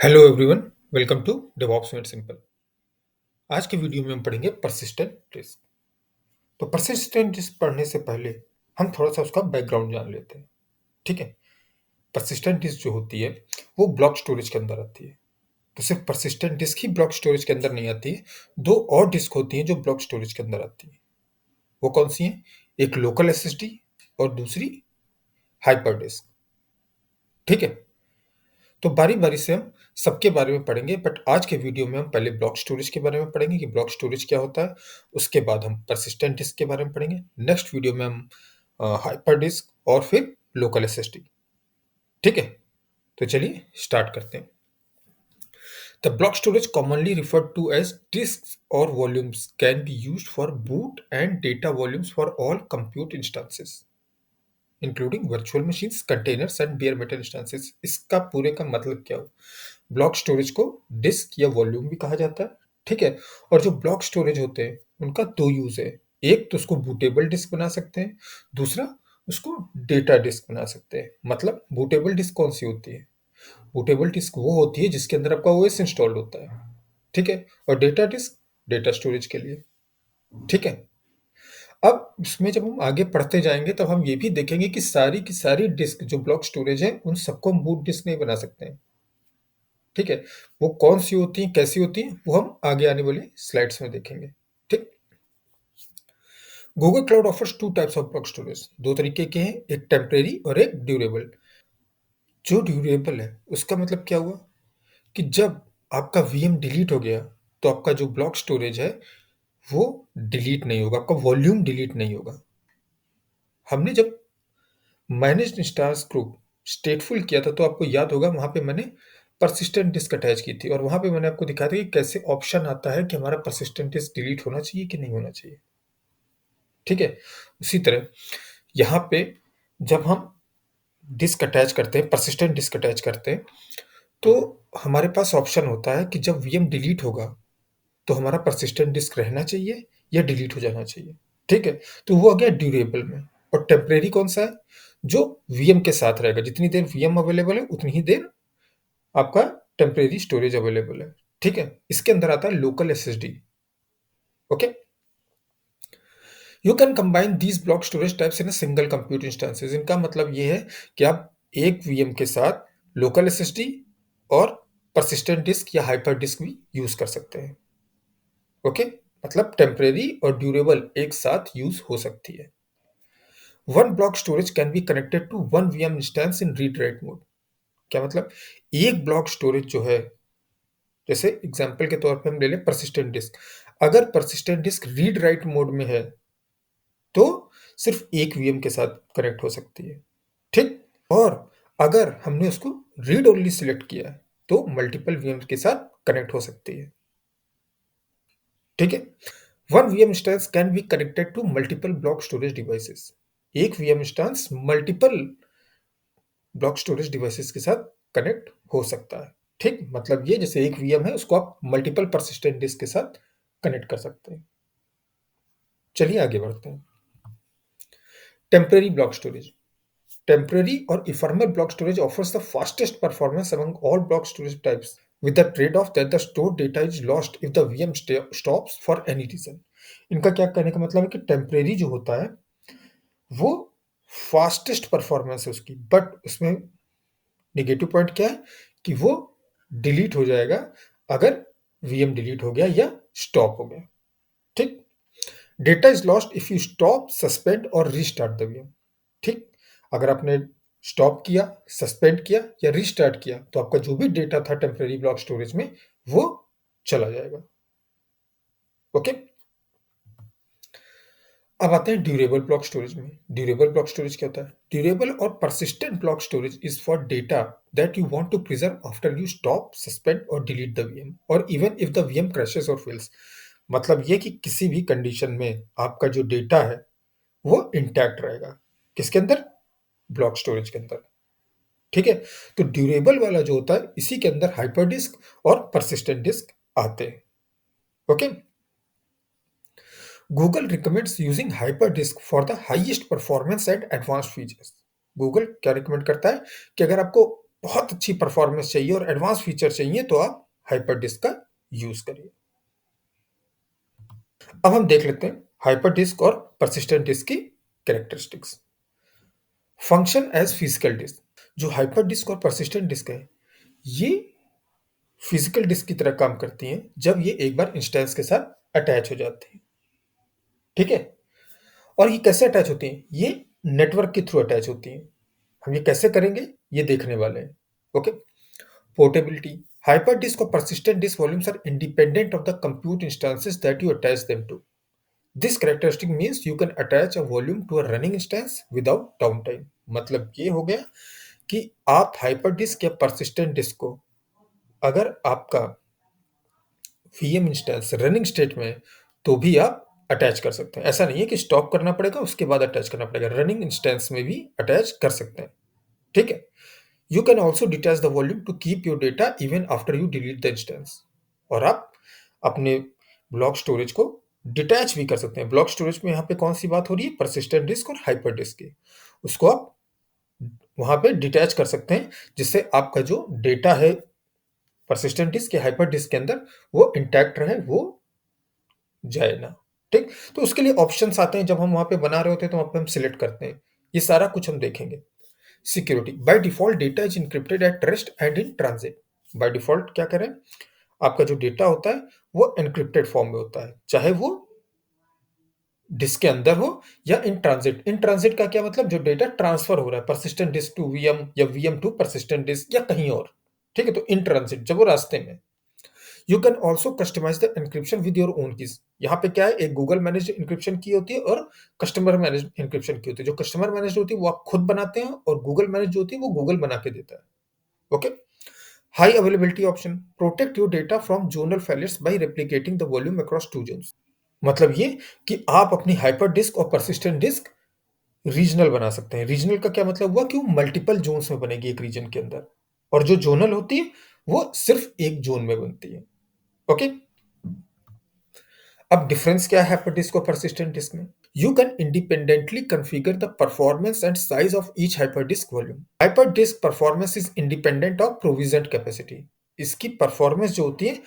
Hello everyone, welcome to DevOps made simple. आज के video में हम पढ़ेंगे परसिस्टेंट डिस्क। तो परसिस्टेंट डिस्क पढ़ने से पहले हम थोड़ा सा उसका बैकग्राउंड जान लेते हैं। ठीक है। परसिस्टेंट डिस्क जो होती है वो ब्लॉक स्टोरेज के अंदर आती है। तो सिर्फ परसिस्टेंट डिस्क ही ब्लॉक स्टोरेज के अंदर नहीं आती है, दो और डिस्क होती हैं जो ब्लॉक स्टोरेज के अंदर आती है। वो कौन सी हैं? एक लोकल एसएसडी और दूसरी हाइपर डिस्क। ठीक है। तो बारी बारी से हम सबके बारे में पढ़ेंगे, बट आज के वीडियो में हम पहले ब्लॉक स्टोरेज के बारे में पढ़ेंगे कि ब्लॉक स्टोरेज क्या होता है। उसके बाद हम परसिस्टेंट डिस्क के बारे में पढ़ेंगे। नेक्स्ट वीडियो में हम हाइपर डिस्क और फिर लोकल एसएसडी। ठीक है। तो चलिए स्टार्ट करते हैं। The block storage commonly referred to as disk और volumes can be used for boot and data volumes for all compute instances including virtual machines, containers and bare metal instances. इसका पूरे का मतलब क्या हो? ब्लॉक स्टोरेज को disk या volume भी कहा जाता है। ठीक है। और जो ब्लॉक स्टोरेज होते हैं उनका दो यूज है। एक तो उसको बूटेबल डिस्क बना सकते हैं, दूसरा उसको डेटा डिस्क बना सकते हैं। मतलब बूटेबल डिस्क कौन सी होती है? बूटेबल डिस्क वो होती है जिसके अंदर आपका ओएस इंस्टॉल्ड होता है। ठीक है। और डेटा डिस्क डेटा स्टोरेज के लिए। ठीक है। अब इसमें जब हम आगे पढ़ते जाएंगे तब हम ये भी देखेंगे कि सारी की सारी डिस्क जो ब्लॉक स्टोरेज है उन सबको हम बूट डिस्क नहीं बना सकते हैं। ठीक है। वो कौन सी होती हैं, कैसी होती हैं, वो हम आगे आने वाली स्लाइड्स में देखेंगे। ठीक। Google cloud offers two types of block storage. दो तरीके के हैं, एक टेम्परेरी और एक ड्यूरेबल। जो ड्यूरेबल है उसका मतलब क्या हुआ कि जब आपका वीएम डिलीट हो गया तो आपका जो ब्लॉक स्टोरेज है वो डिलीट नहीं होगा, आपका वॉल्यूम डिलीट नहीं होगा। हमने जब मैनेज्ड इंस्टांस ग्रुप स्टेटफुल किया था तो आपको याद होगा वहां पे मैंने परसिस्टेंट डिस्क अटैच की थी और वहां पे मैंने आपको दिखाया था कि कैसे ऑप्शन आता है कि हमारा परसिस्टेंट डिस्क डिलीट होना चाहिए कि नहीं होना चाहिए। ठीक है। उसी तरह यहाँ पे जब हम डिस्क अटैच करते हैं, परसिस्टेंट डिस्क अटैच करते हैं, तो हमारे पास ऑप्शन होता है कि जब वीएम डिलीट होगा तो हमारा परसिस्टेंट डिस्क रहना चाहिए या डिलीट हो जाना चाहिए। ठीक है। तो वो आ गया ड्यूरेबल में। और टेम्परेरी कौन सा है? जो वीएम के साथ रहेगा, जितनी देर वीएम अवेलेबल है उतनी ही देर आपका टेम्परेरी स्टोरेज अवेलेबल है। ठीक है। इसके अंदर आता है local SSD. Okay. You can combine these block storage types in a single compute instances. इनका मतलब ये है कि आप एक वीएम के साथ लोकल एसएसडी और परसिस्टेंट डिस्क या हाइपर डिस्क भी यूज कर सकते हैं। ओके। मतलब टेम्परेरी और ड्यूरेबल एक साथ यूज हो सकती है। One block storage can be connected to one VM instance in read write mode. क्या मतलब? एक ब्लॉक स्टोरेज जो है, जैसे एग्जांपल के तौर पे हम ले लें परसिस्टेंट डिस्क। अगर persistent disk read write mode में है तो सिर्फ एक वीएम के साथ कनेक्ट हो सकती है। ठीक। और अगर हमने उसको रीड ओनली सिलेक्ट किया है तो मल्टीपल वीएम के साथ कनेक्ट हो सकती है। ठीक है। One VM instance can be connected to multiple block storage devices. एक VM instance multiple block storage devices के साथ कनेक्ट हो सकता है। ठीक। मतलब ये जैसे एक वीएम है उसको आप मल्टीपल परसिस्टेंट डिस्क के साथ कनेक्ट कर सकते हैं। चलिए आगे बढ़ते हैं। Temporary block storage. Temporary or ephemeral block storage offers the fastest performance among all block storage types, with the trade-off that the stored data is lost if the VM stops for any reason. इनका क्या कहने का मतलब है कि temporary जो होता है वो फास्टेस्ट परफॉर्मेंस है उसकी, बट उसमें नेगेटिव पॉइंट क्या है कि वो डिलीट हो जाएगा अगर वीएम डिलीट हो गया या स्टॉप हो गया। ठीक। Data is lost if you stop, suspend और रीस्टार्ट द वीएम। ठीक। अगर आपने स्टॉप किया, सस्पेंड किया या रीस्टार्ट किया तो आपका जो भी डेटा था टेम्परेरी ब्लॉक स्टोरेज में वो चला जाएगा। ओके। अब आते हैं ड्यूरेबल ब्लॉक स्टोरेज में। ड्यूरेबल ब्लॉक स्टोरेज क्या होता है? ड्यूरेबल और persistent block storage is for data that you want to preserve after you stop, suspend और डिलीट द वीएम और even if the VM crashes और फेल्स। मतलब ये कि किसी भी कंडीशन में आपका जो डेटा है वो इंटैक्ट रहेगा। किसके अंदर? ब्लॉक स्टोरेज के अंदर। ठीक है। तो ड्यूरेबल वाला जो होता है इसी के अंदर हाइपर डिस्क और परसिस्टेंट डिस्क आते हैं। Okay. Google recommends using hyper disk for the highest performance and advanced features. Google क्या रिकमेंड करता है कि अगर आपको बहुत अच्छी परफॉर्मेंस चाहिए और एडवांस फीचर चाहिए तो आप हाइपर डिस्क का यूज करिए। अब हम देख लेते हैं हाइपर डिस्क और परसिस्टेंट डिस्क की characteristics. Function as physical disk. जो हाइपर डिस्क और परसिस्टेंट डिस्क है, ये फिजिकल डिस्क की तरह काम करती हैं जब ये एक बार इंस्टेंस के साथ अटैच हो जाती हैं। ठीक है। और ये कैसे अटैच होती हैं? ये नेटवर्क के थ्रू अटैच होती हैं। हम ये कैसे करेंगे ये देखने वाले हैं। ओके। पोर्टेबिलिटी। हाइपर डिस्क और persistent disk volumes are independent of the compute instances that you attach them to. This characteristic means you can attach a volume to a running instance without downtime. मतलब ये हो गया कि आप hyper disc या persistent disc को अगर आपका VM इंस्टेंस रनिंग स्टेट में है, तो भी आप अटैच कर सकते हैं। ऐसा नहीं है कि स्टॉप करना पड़ेगा उसके बाद अटैच करना पड़ेगा, रनिंग इंस्टेंस में भी अटैच कर सकते हैं। ठीक है। You can also detach the volume to keep your data even after you delete the instance. और आप अपने ब्लॉक स्टोरेज को डिटैच भी कर सकते हैं। ब्लॉक स्टोरेज में यहाँ पे कौन सी बात हो रही है? परसिस्टेंट डिस्क और हाइपर डिस्क की। उसको आप वहाँ पे डिटैच कर सकते हैं जिससे आपका जो डेटा है परसिस्टेंट डिस्क या हाइपर डिस्क के अंदर वो इंटैक्ट रहे, वो जाए ना। ठीक। तो उसके लिए ऑप्शंस आते हैं, जब हम वहाँ पे बना रहे होते हैं तो वहाँ पे हम सिलेक्ट करते हैं। ये सारा कुछ हम देखेंगे। Security. By default data is encrypted at rest and in transit. By default क्या करें, आपका जो डेटा होता है वो एनक्रिप्टेड फॉर्म में होता है, चाहे वो डिस्क के अंदर हो या इन ट्रांजिट। इन ट्रांजिट का क्या मतलब? जो डेटा ट्रांसफर हो रहा है परसिस्टेंट डिस्क टू वीएम या वीएम टू परसिस्टेंट डिस्क या कहीं और। ठीक है। तो इन ट्रांजिट जब वो रास्ते में। You can also customise the encryption with your own keys. यहाँ पे क्या है, एक गूगल मैनेज एनक्रिप्शन की होती है और कस्टमर मैनेज एनक्रिप्शन की होती है। जो कस्टमर मैनेज होती है वो आप खुद बनाते हैं और गूगल मैनेज जो होती है वो गूगल बना के देता है। Okay. High availability option. Protect your data from zonal failures by replicating the volume across two zones. मतलब ये कि आप अपनी हाइपर डिस्क और परसिस्टेंट डिस्क रीजनल बना सकते हैं। रीजनल का क्या मतलब हुआ कि वो मल्टीपल जोन्स में बनेगी एक रीजन के अंदर, और जो जोनल होती है वो सिर्फ एक जोन में बनती है। ओके। अब डिफरेंस क्या है हाइपर डिस्क और परसिस्टेंट डिस्क में? You can independently configure the performance and size of each hyperdisk volume. Hyperdisk performance is independent of provisioned capacity. इसकी परफॉर्मेंस जो होती है,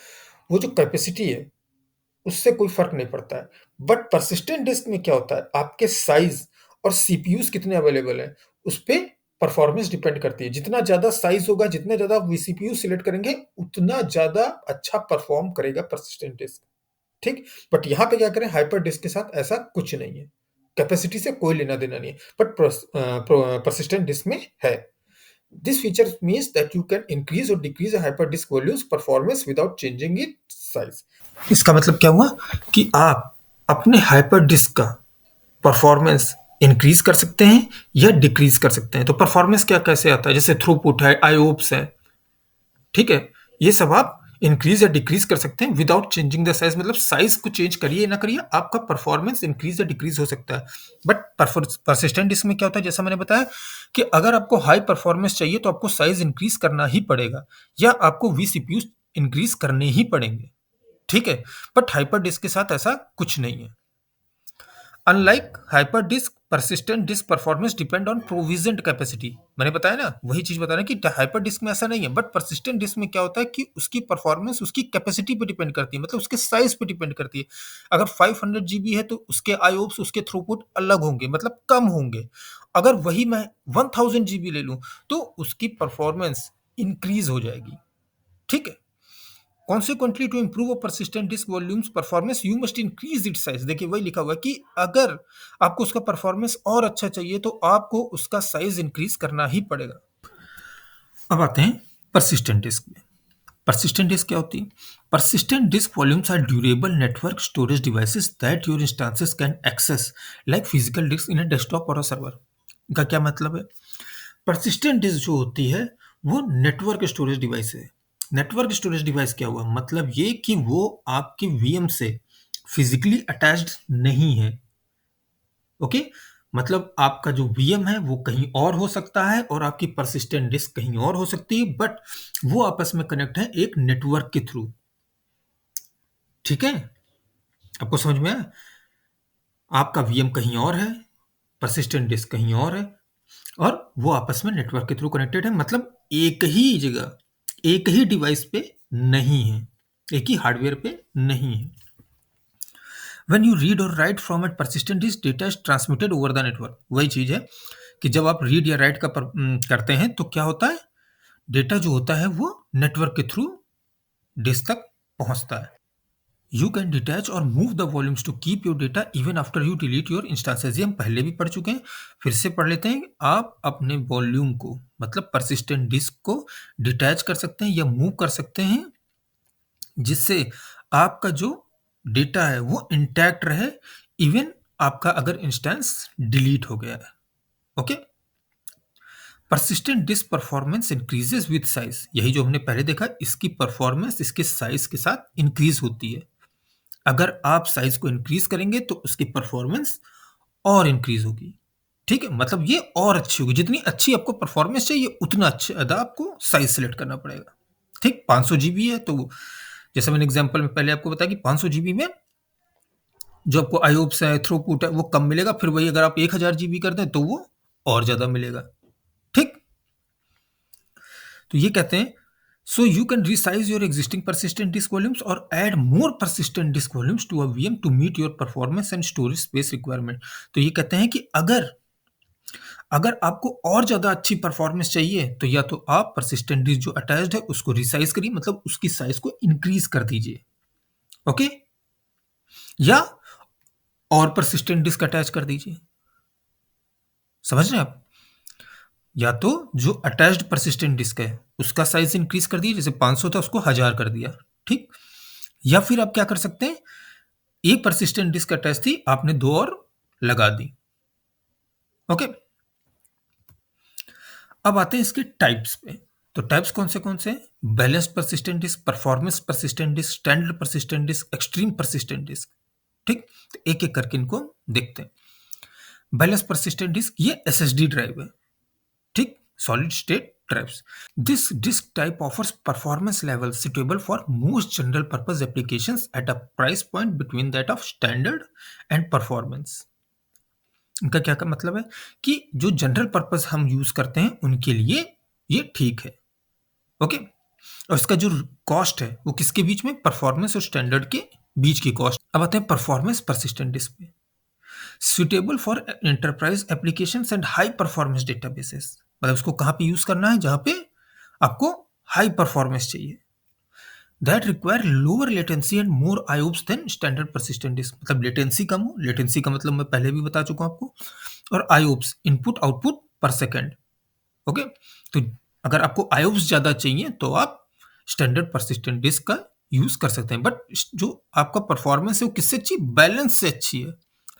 वो जो कैपेसिटी है उससे कोई फर्क नहीं पड़ता है। बट परसिस्टेंट डिस्क में क्या होता है, आपके साइज और सीपीयूज कितने अवेलेबल हैं उस पे परफॉर्मेंस डिपेंड करती है। जितना ज्यादा साइज होगा, जितने ज्यादा वीसीपीयू सिलेक्ट करेंगे, उतना ज्यादा अच्छा परफॉर्म करेगा परसिस्टेंट डिस्क। ठीक। बट यहाँ पे क्या करें, हाइपर डिस्क के साथ ऐसा कुछ नहीं है, कैपेसिटी से कोई लेना देना नहीं है, बट परसिस्टेंट डिस्क में है। This feature means that you can increase और decrease hyper disk volumes performance without changing it size. इसका मतलब क्या हुआ कि आप अपने हाइपर डिस्क का परफॉर्मेंस इंक्रीज कर सकते हैं या डिक्रीज कर सकते हैं। तो परफॉर्मेंस क्या कैसे आता है? जैसे थ्रूपुट है, आईओप्स है। ठीक है। ये सब आप इंक्रीज या डिक्रीज कर सकते हैं विदाउट चेंजिंग द साइज। मतलब साइज को चेंज करिए ना करिए, आपका परफॉर्मेंस इंक्रीज या डिक्रीज हो सकता है। बट परसिस्टेंट डिस्क में क्या होता है, जैसा मैंने बताया कि अगर आपको हाई परफॉर्मेंस चाहिए तो आपको साइज इंक्रीज करना ही पड़ेगा या आपको वीसीपीयू इंक्रीज करने ही पड़ेंगे। ठीक है। बट हाइपर डिस्क के साथ ऐसा कुछ नहीं है। Unlike hyper disk, persistent disk performance depend on provisioned capacity. मैंने बताया ना, वही चीज बता रहे हैं कि हाइपर डिस्क में ऐसा नहीं है, बट परसिस्टेंट डिस्क में क्या होता है कि उसकी परफॉर्मेंस उसकी कैपेसिटी पे डिपेंड करती है, मतलब उसके साइज पे डिपेंड करती है। अगर 500 जीबी है तो उसके आईओप्स, उसके थ्रूपुट अलग होंगे, मतलब कम होंगे। अगर वही मैं 1000 जीबी ले लूं तो उसकी परफॉर्मेंस इंक्रीज हो जाएगी। ठीक है। Consequently, to improve a persistent disk volumes performance, you must increase its size। देखिए वही लिखा हुआ है कि अगर आपको उसका परफॉर्मेंस और अच्छा चाहिए तो आपको उसका साइज इंक्रीज करना ही पड़ेगा। अब आते हैं persistent डिस्क में। persistent डिस्क क्या होती है? persistent disk volumes are durable network storage devices that your instances can access like physical disk in a desktop or a server। का क्या मतलब है? persistent disk जो होती है वो नेटवर्क स्टोरेज डिवाइस है। नेटवर्क स्टोरेज डिवाइस क्या हुआ? मतलब ये कि वो आपके वीएम से फिजिकली अटैच्ड नहीं है। ओके। मतलब आपका जो वीएम है वो कहीं और हो सकता है और आपकी परसिस्टेंट डिस्क कहीं और हो सकती है, बट वो आपस में कनेक्ट है एक नेटवर्क के थ्रू। ठीक है। आपको समझ में आया? आपका वीएम कहीं और है, परसिस्टेंट डिस्क कहीं और है, और वो आपस में नेटवर्क के थ्रू कनेक्टेड है, मतलब एक ही जगह, एक ही डिवाइस पे नहीं है, एक ही हार्डवेयर पे नहीं है। When you read or write from a persistent disk, data is transmitted over the network। वही चीज है कि जब आप रीड या राइट करते हैं तो क्या होता है, डेटा जो होता है वो नेटवर्क के थ्रू डिस्क तक पहुंचता है। यू कैन डिटैच और move the volumes to keep your data even after you delete your instances. ये हम पहले भी पढ़ चुके हैं, फिर से पढ़ लेते हैं। आप अपने वॉल्यूम को, मतलब परसिस्टेंट डिस्क को डिटैच कर सकते हैं या मूव कर सकते हैं, जिससे आपका जो डेटा है वो इंटैक्ट रहे, इवन आपका अगर इंस्टेंस डिलीट हो गया है। Okay. Persistent disk performance increases with size. यही जो हमने पहले देखा, इसकी परफॉर्मेंस इसके साइज के साथ इंक्रीज होती है। अगर आप साइज को इंक्रीज करेंगे तो उसकी परफॉर्मेंस और इंक्रीज होगी। ठीक है, मतलब ये और अच्छी होगी। जितनी अच्छी आपको परफॉर्मेंस चाहिए उतना अच्छा आपको साइज सेलेक्ट करना पड़ेगा। ठीक, 500 जीबी है तो जैसे मैंने एग्जांपल में पहले आपको बताया कि 500 जीबी में जो आपको आईओप्स है, थ्रूपुट है, वो कम मिलेगा। फिर वही अगर आप 1000 जीबी कर दें तो वो और ज्यादा मिलेगा। ठीक, तो ये कहते हैं so you can resize your existing persistent disk volumes और add more persistent disk volumes to a VM to meet your performance and storage space requirement. तो ये कहते हैं कि अगर अगर आपको और ज्यादा अच्छी परफॉर्मेंस चाहिए तो या तो आप परसिस्टेंट डिस्क जो अटैच्ड है उसको रिसाइज करिए, मतलब उसकी साइज को इंक्रीज कर दीजिए। ओके, या और परसिस्टेंट डिस्क अटैच कर दीजिए। समझ रहे हैं आप? या तो जो अटैच्ड परसिस्टेंट डिस्क है उसका साइज इंक्रीज कर दिया, जैसे 500 था उसको 1000 कर दिया। ठीक, या फिर आप क्या कर सकते हैं, एक परसिस्टेंट डिस्क अटैच थी, आपने दो और लगा दी। ओके, अब आते हैं इसके टाइप्स पे। तो टाइप्स कौन से हैं? Balanced persistent disk, performance persistent disk, standard persistent disk, extreme persistent disk. ठीक, तो एक एक करके इनको देखते हैं। बैलेंस्ड परसिस्टेंट डिस्क ये एसएसडी ड्राइव है। ठीक, solid state drives. This disk type offers performance level suitable for most general purpose applications at a price point between that of standard and performance। इनका क्या मतलब है कि जो जनरल पर्पस हम यूज करते हैं उनके लिए ये ठीक है। ओके, और इसका जो कॉस्ट है वो किसके बीच में, परफॉर्मेंस और स्टैंडर्ड के बीच की कॉस्ट। अब आते हैं परफॉर्मेंस परसिस्टेंट डिस्क पे। Suitable for enterprise applications and high performance databases. मतलब उसको कहाँ पे यूज करना है, जहाँ पे आपको हाई परफॉर्मेंस चाहिए। That require lower latency and more IOPS than standard persistent disk. मतलब लेटेंसी कम हो, लेटेंसी का मतलब मैं पहले भी बता चुका हूं आपको, और आईओप्स इनपुट आउटपुट पर सेकेंड। ओके, तो अगर आपको आईओप्स ज्यादा चाहिए तो आप स्टैंडर्ड परसिस्टेंट डिस्क का यूज कर सकते हैं, बट जो आपका परफॉर्मेंस है वो किससे अच्छी, बैलेंस से अच्छी है।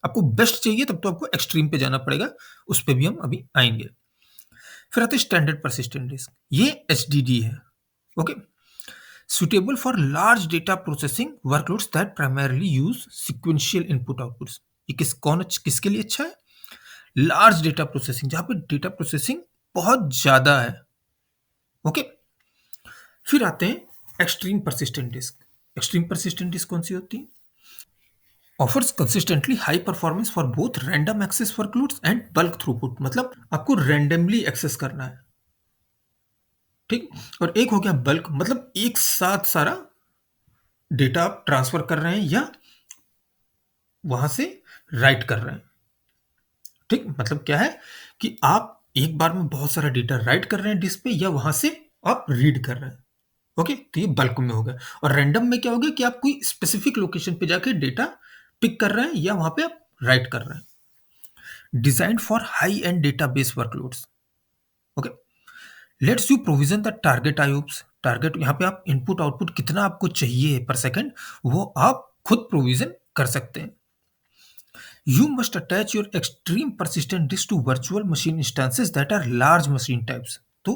आपको बेस्ट चाहिए तब तो आपको एक्सट्रीम पे जाना पड़ेगा, उस पर भी हम अभी आएंगे। फिर आते हैं स्टैंडर्ड परसिस्टेंट डिस्क, ये एचडीडी है। Okay, suitable for large data processing workloads that primarily use sequential input outputs। ये किसके लिए अच्छा है, लार्ज डेटा प्रोसेसिंग, जहां पे डेटा प्रोसेसिंग बहुत ज्यादा है। ओके, फिर आते हैं extreme persistent disk. Extreme persistent disk कौन सी होती है, offers consistently high performance for both random access workloads and bulk throughput. मतलब आपको रैंडमली एक्सेस करना है। ठीक, और एक हो गया बल्क, मतलब एक साथ सारा डेटा आप ट्रांसफर कर रहे हैं या वहां से राइट कर रहे हैं। ठीक, मतलब क्या है कि आप एक बार में बहुत सारा डेटा राइट कर रहे हैं डिस्क पे, या वहां से आप रीड कर रहे हैं। ओके, तो ये बल्क में हो गया। और रैंडम में क्या हो गया कि आप कोई स्पेसिफिक लोकेशन पे जाके डेटा पिक कर रहे हैं या वहां पे आप राइट कर रहे हैं। Design for high end database workloads. Okay, let's you provision the target IOPS. Target यहाँ पे आप इनपुट आउटपुट कितना आपको चाहिए पर सेकंड, वो आप खुद प्रोविजन कर सकते हैं। You must attach your extreme persistent disk to virtual machine instances that are large machine types। तो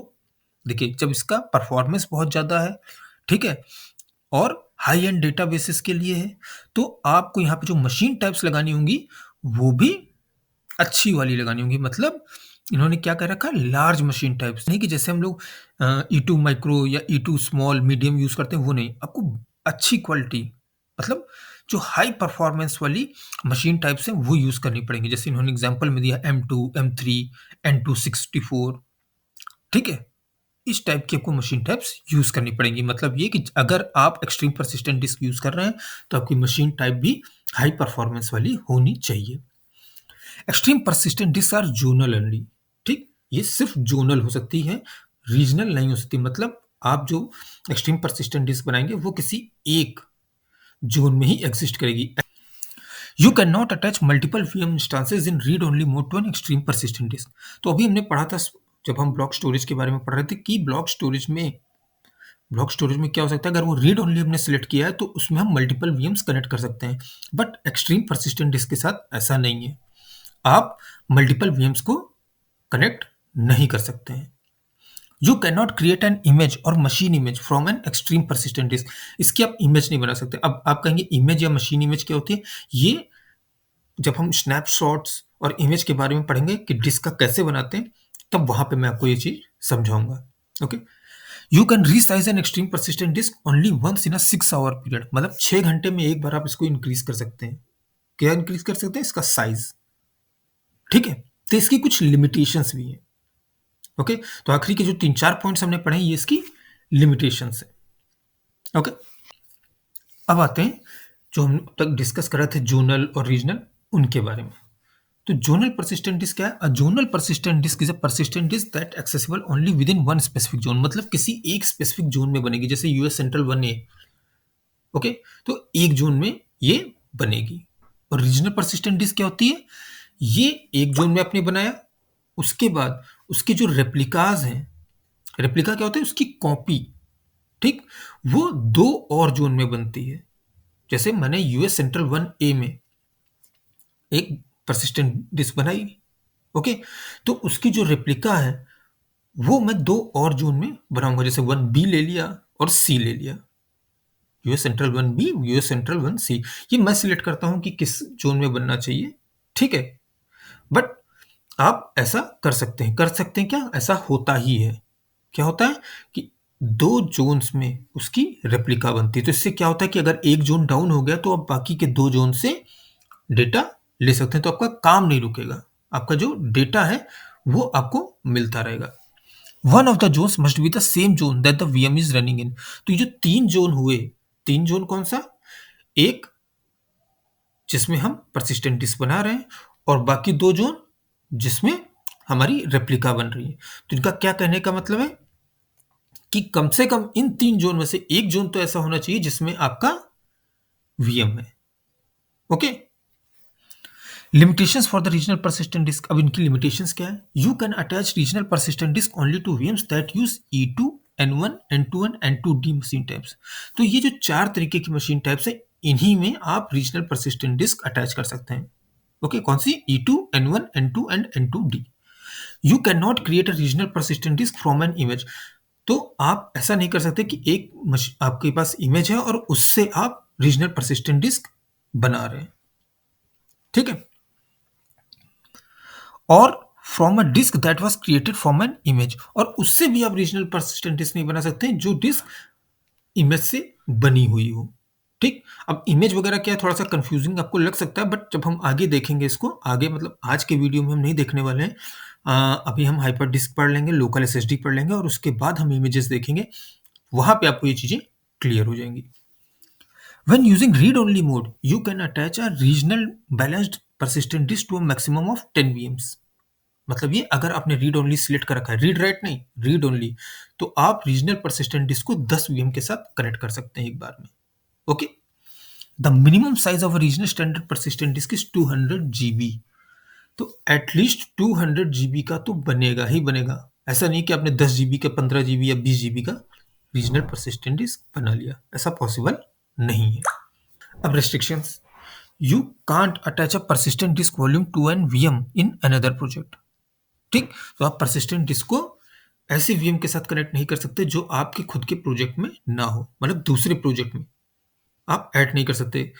देखिए, जब इसका परफॉर्मेंस बहुत ज़्यादा है, ठीक है, और हाई एंड डेटाबेसेस के लिए है, तो आपको यहाँ पे जो मशीन टाइप्स लगानी होंगी वो भी अच्छी वाली लगानी होंगी। मतलब इन्होंने क्या कह रखा, लार्ज मशीन टाइप्स। नहीं कि जैसे हम लोग E2 माइक्रो या E2 स्मॉल मीडियम यूज करते हैं, वो नहीं। आपको अच्छी क्वालिटी, मतलब जो हाई परफॉर्मेंस वाली मशीन टाइप्स हैं वो यूज़ करनी पड़ेंगी। जैसे इन्होंने एग्जांपल में दिया M2, M3, N264, ठीक है? इस टाइप की आपको मशीन टाइप्स यूज़ करनी पड़ेंगी। मतलब ये कि अगर आप एक्सट्रीम परसिस्टेंट डिस्क यूज़ कर रहे हैं, तो आपकी मशीन टाइप भी हाई परफॉर्मेंस वाली होनी चाहिए। Extreme persistent disk are zonal only, ठीक? ये सिर्फ जोनल हो सकती है, रीजनल नहीं हो सकती। मतलब आप जो एक्सट्रीम परसिस्टेंट डिस्क बनाएंगे वो किसी एक जोन में ही एग्जिस्ट करेगी। You can not attach multiple VM instances in read only mode to an extreme persistent disk. तो अभी हमने पढ़ा था, जब हम ब्लॉक स्टोरेज के बारे में पढ़ रहे थे, कि ब्लॉक स्टोरेज में क्या हो सकता है, अगर वो रीड ओनली हमने सेलेक्ट किया है तो उसमें हम मल्टीपल VMs कनेक्ट कर सकते हैं। बट एक्सट्रीम परसिस्टेंट डिस्क के साथ ऐसा नहीं है, आप मल्टीपल VMs को कनेक्ट नहीं कर सकते हैं। You can not create an image और machine image from an extreme persistent disk. इसकी आप इमेज नहीं बना सकते। अब आप कहेंगे इमेज या मशीन इमेज क्या होती है? ये जब हम स्नैपशॉट्स और इमेज के बारे में पढ़ेंगे कि डिस्क का कैसे बनाते हैं, तब वहां पे मैं आपको ये चीज समझाऊंगा। Okay, you can resize an extreme persistent disk only once in a 6 hour period. मतलब 6 घंटे में एक बार आप इसको इंक्रीज कर सकते हैं। क्या इंक्रीज कर सकते हैं? इसका साइज, ठीक है? तो इसकी कुछ लिमिटेशंस भी हैं। ओके, तो आखिरी के जो 3-4 पॉइंट्स हमने पढ़े, ये इसकी लिमिटेशंस है। ओके, अब आते हैं जो हम अब तक डिस्कस कर रहे थे जोनल और रीजनल, उनके बारे में। तो जोनल परसिस्टेंट डिस्क क्या है? A zonal persistent disk is a persistent disk that accessible only within one specific zone. मतलब किसी एक स्पेसिफिक जोन में बनेगी, जैसे यूएस सेंट्रल 1A। ओके, तो एक जोन में ये बनेगी। और रीजनल परसिस्टेंट डिस्क क्या होती है? ये एक जोन में आपने बनाया, उसके बाद उसके जो रेप्लिकाज हैं, रेप्लिका क्या होता है? उसकी कॉपी, ठीक? वो 2 और जोन में बनती है। जैसे मैंने यूएस सेंट्रल 1A में एक परसिस्टेंट डिस्क बनाई, ओके, तो उसकी जो रेप्लिका है वो मैं 2 और जोन में बनाऊंगा। जैसे 1B ले लिया और C ले लिया, US central 1B, US central 1C। ये मैं सिलेक्ट करता हूं कि किस जोन में बनना चाहिए, ठीक है? बट आप ऐसा कर सकते हैं, क्या? ऐसा होता ही है। क्या होता है कि 2 जोन्स में उसकी रेप्लिका बनती है। तो इससे क्या होता है कि अगर एक जोन डाउन हो गया तो आप बाकी के 2 जोन से डेटा ले सकते हैं। तो आपका काम नहीं रुकेगा, आपका जो डेटा है वो आपको मिलता रहेगा। One of the zones must be the same zone that the VM is running in. तो ये जो 3 जोन हुए, 3 जोन कौन सा? एक जिसमें हम परसिस्टेंट डिस्क बना रहे हैं, और बाकी 2 जोन जिसमें हमारी रेप्लिका बन रही है। तो इनका क्या कहने का मतलब है कि कम से कम इन 3 जोन में से एक जोन तो ऐसा होना चाहिए जिसमें आपका VM है। Okay, limitations for the regional persistent disk. अब इनकी लिमिटेशंस क्या है? You can attach regional persistent disk only to VMs that use E2, N1, N2 and N2D machine types. तो ये जो 4 तरीके की मशीन टाइप्स है, इन्हीं में आप रीजनल परसिस्टेंट डिस्क अटैच कर सकते हैं। ओके, कौन सी? E2, N1, N2 and N2D। You can not create a regional persistent disk from an image. तो आप ऐसा नहीं कर सकते कि एक आपके पास इमेज है और उससे आप रीजनल परसिस्टेंट डिस्क बना रहे हैं, ठीक है? और from a disk that was created from an image, और उससे भी आप रीजनल परसिस्टेंट डिस्क नहीं बना सकते जो डिस्क इमेज से बनी हुई हो, ठीक? अब इमेज वगैरह क्या है, थोड़ा सा कंफ्यूजिंग आपको लग सकता है, बट जब हम आगे देखेंगे इसको, आगे मतलब आज के वीडियो में हम नहीं देखने वाले हैं। अभी हम हाइपर डिस्क पढ़ लेंगे, लोकल SSD पढ़ लेंगे, और उसके बाद हम इमेजेस देखेंगे। वहां पे आपको ये चीजें क्लियर हो जाएंगी। When using read-only mode, you can attach a regional balanced persistent disk to a maximum of 10 VMs। मतलब ये अगर आपने रीड ओनली सिलेक्ट कर रखा है, रीड राइट नहीं, रीड ओनली, तो आप रीजनल परसिस्टेंट डिस्क को 10 VM के साथ कनेक्ट कर सकते हैं एक बार में। Okay, the minimum size of regional standard persistent disk is 200 GB। तो एटलीस्ट 200 GB का तो बनेगा ही बनेगा। ऐसा नहीं कि आपने 10 GB का, 15 GB या 20 GB का रीजनल परसिस्टेंट डिस्क बना लिया, ऐसा पॉसिबल नहीं है। अब restrictions, you can't attach a persistent disk volume to an VM in another project, ठीक? तो आप परसिस्टेंट डिस्क को ऐसे VM के साथ कनेक्ट नहीं कर सकते जो आपके खुद के प्रोजेक्ट में ना हो। मतलब दूसरे प्रोजेक्ट में आप ऐड नहीं कर सकते।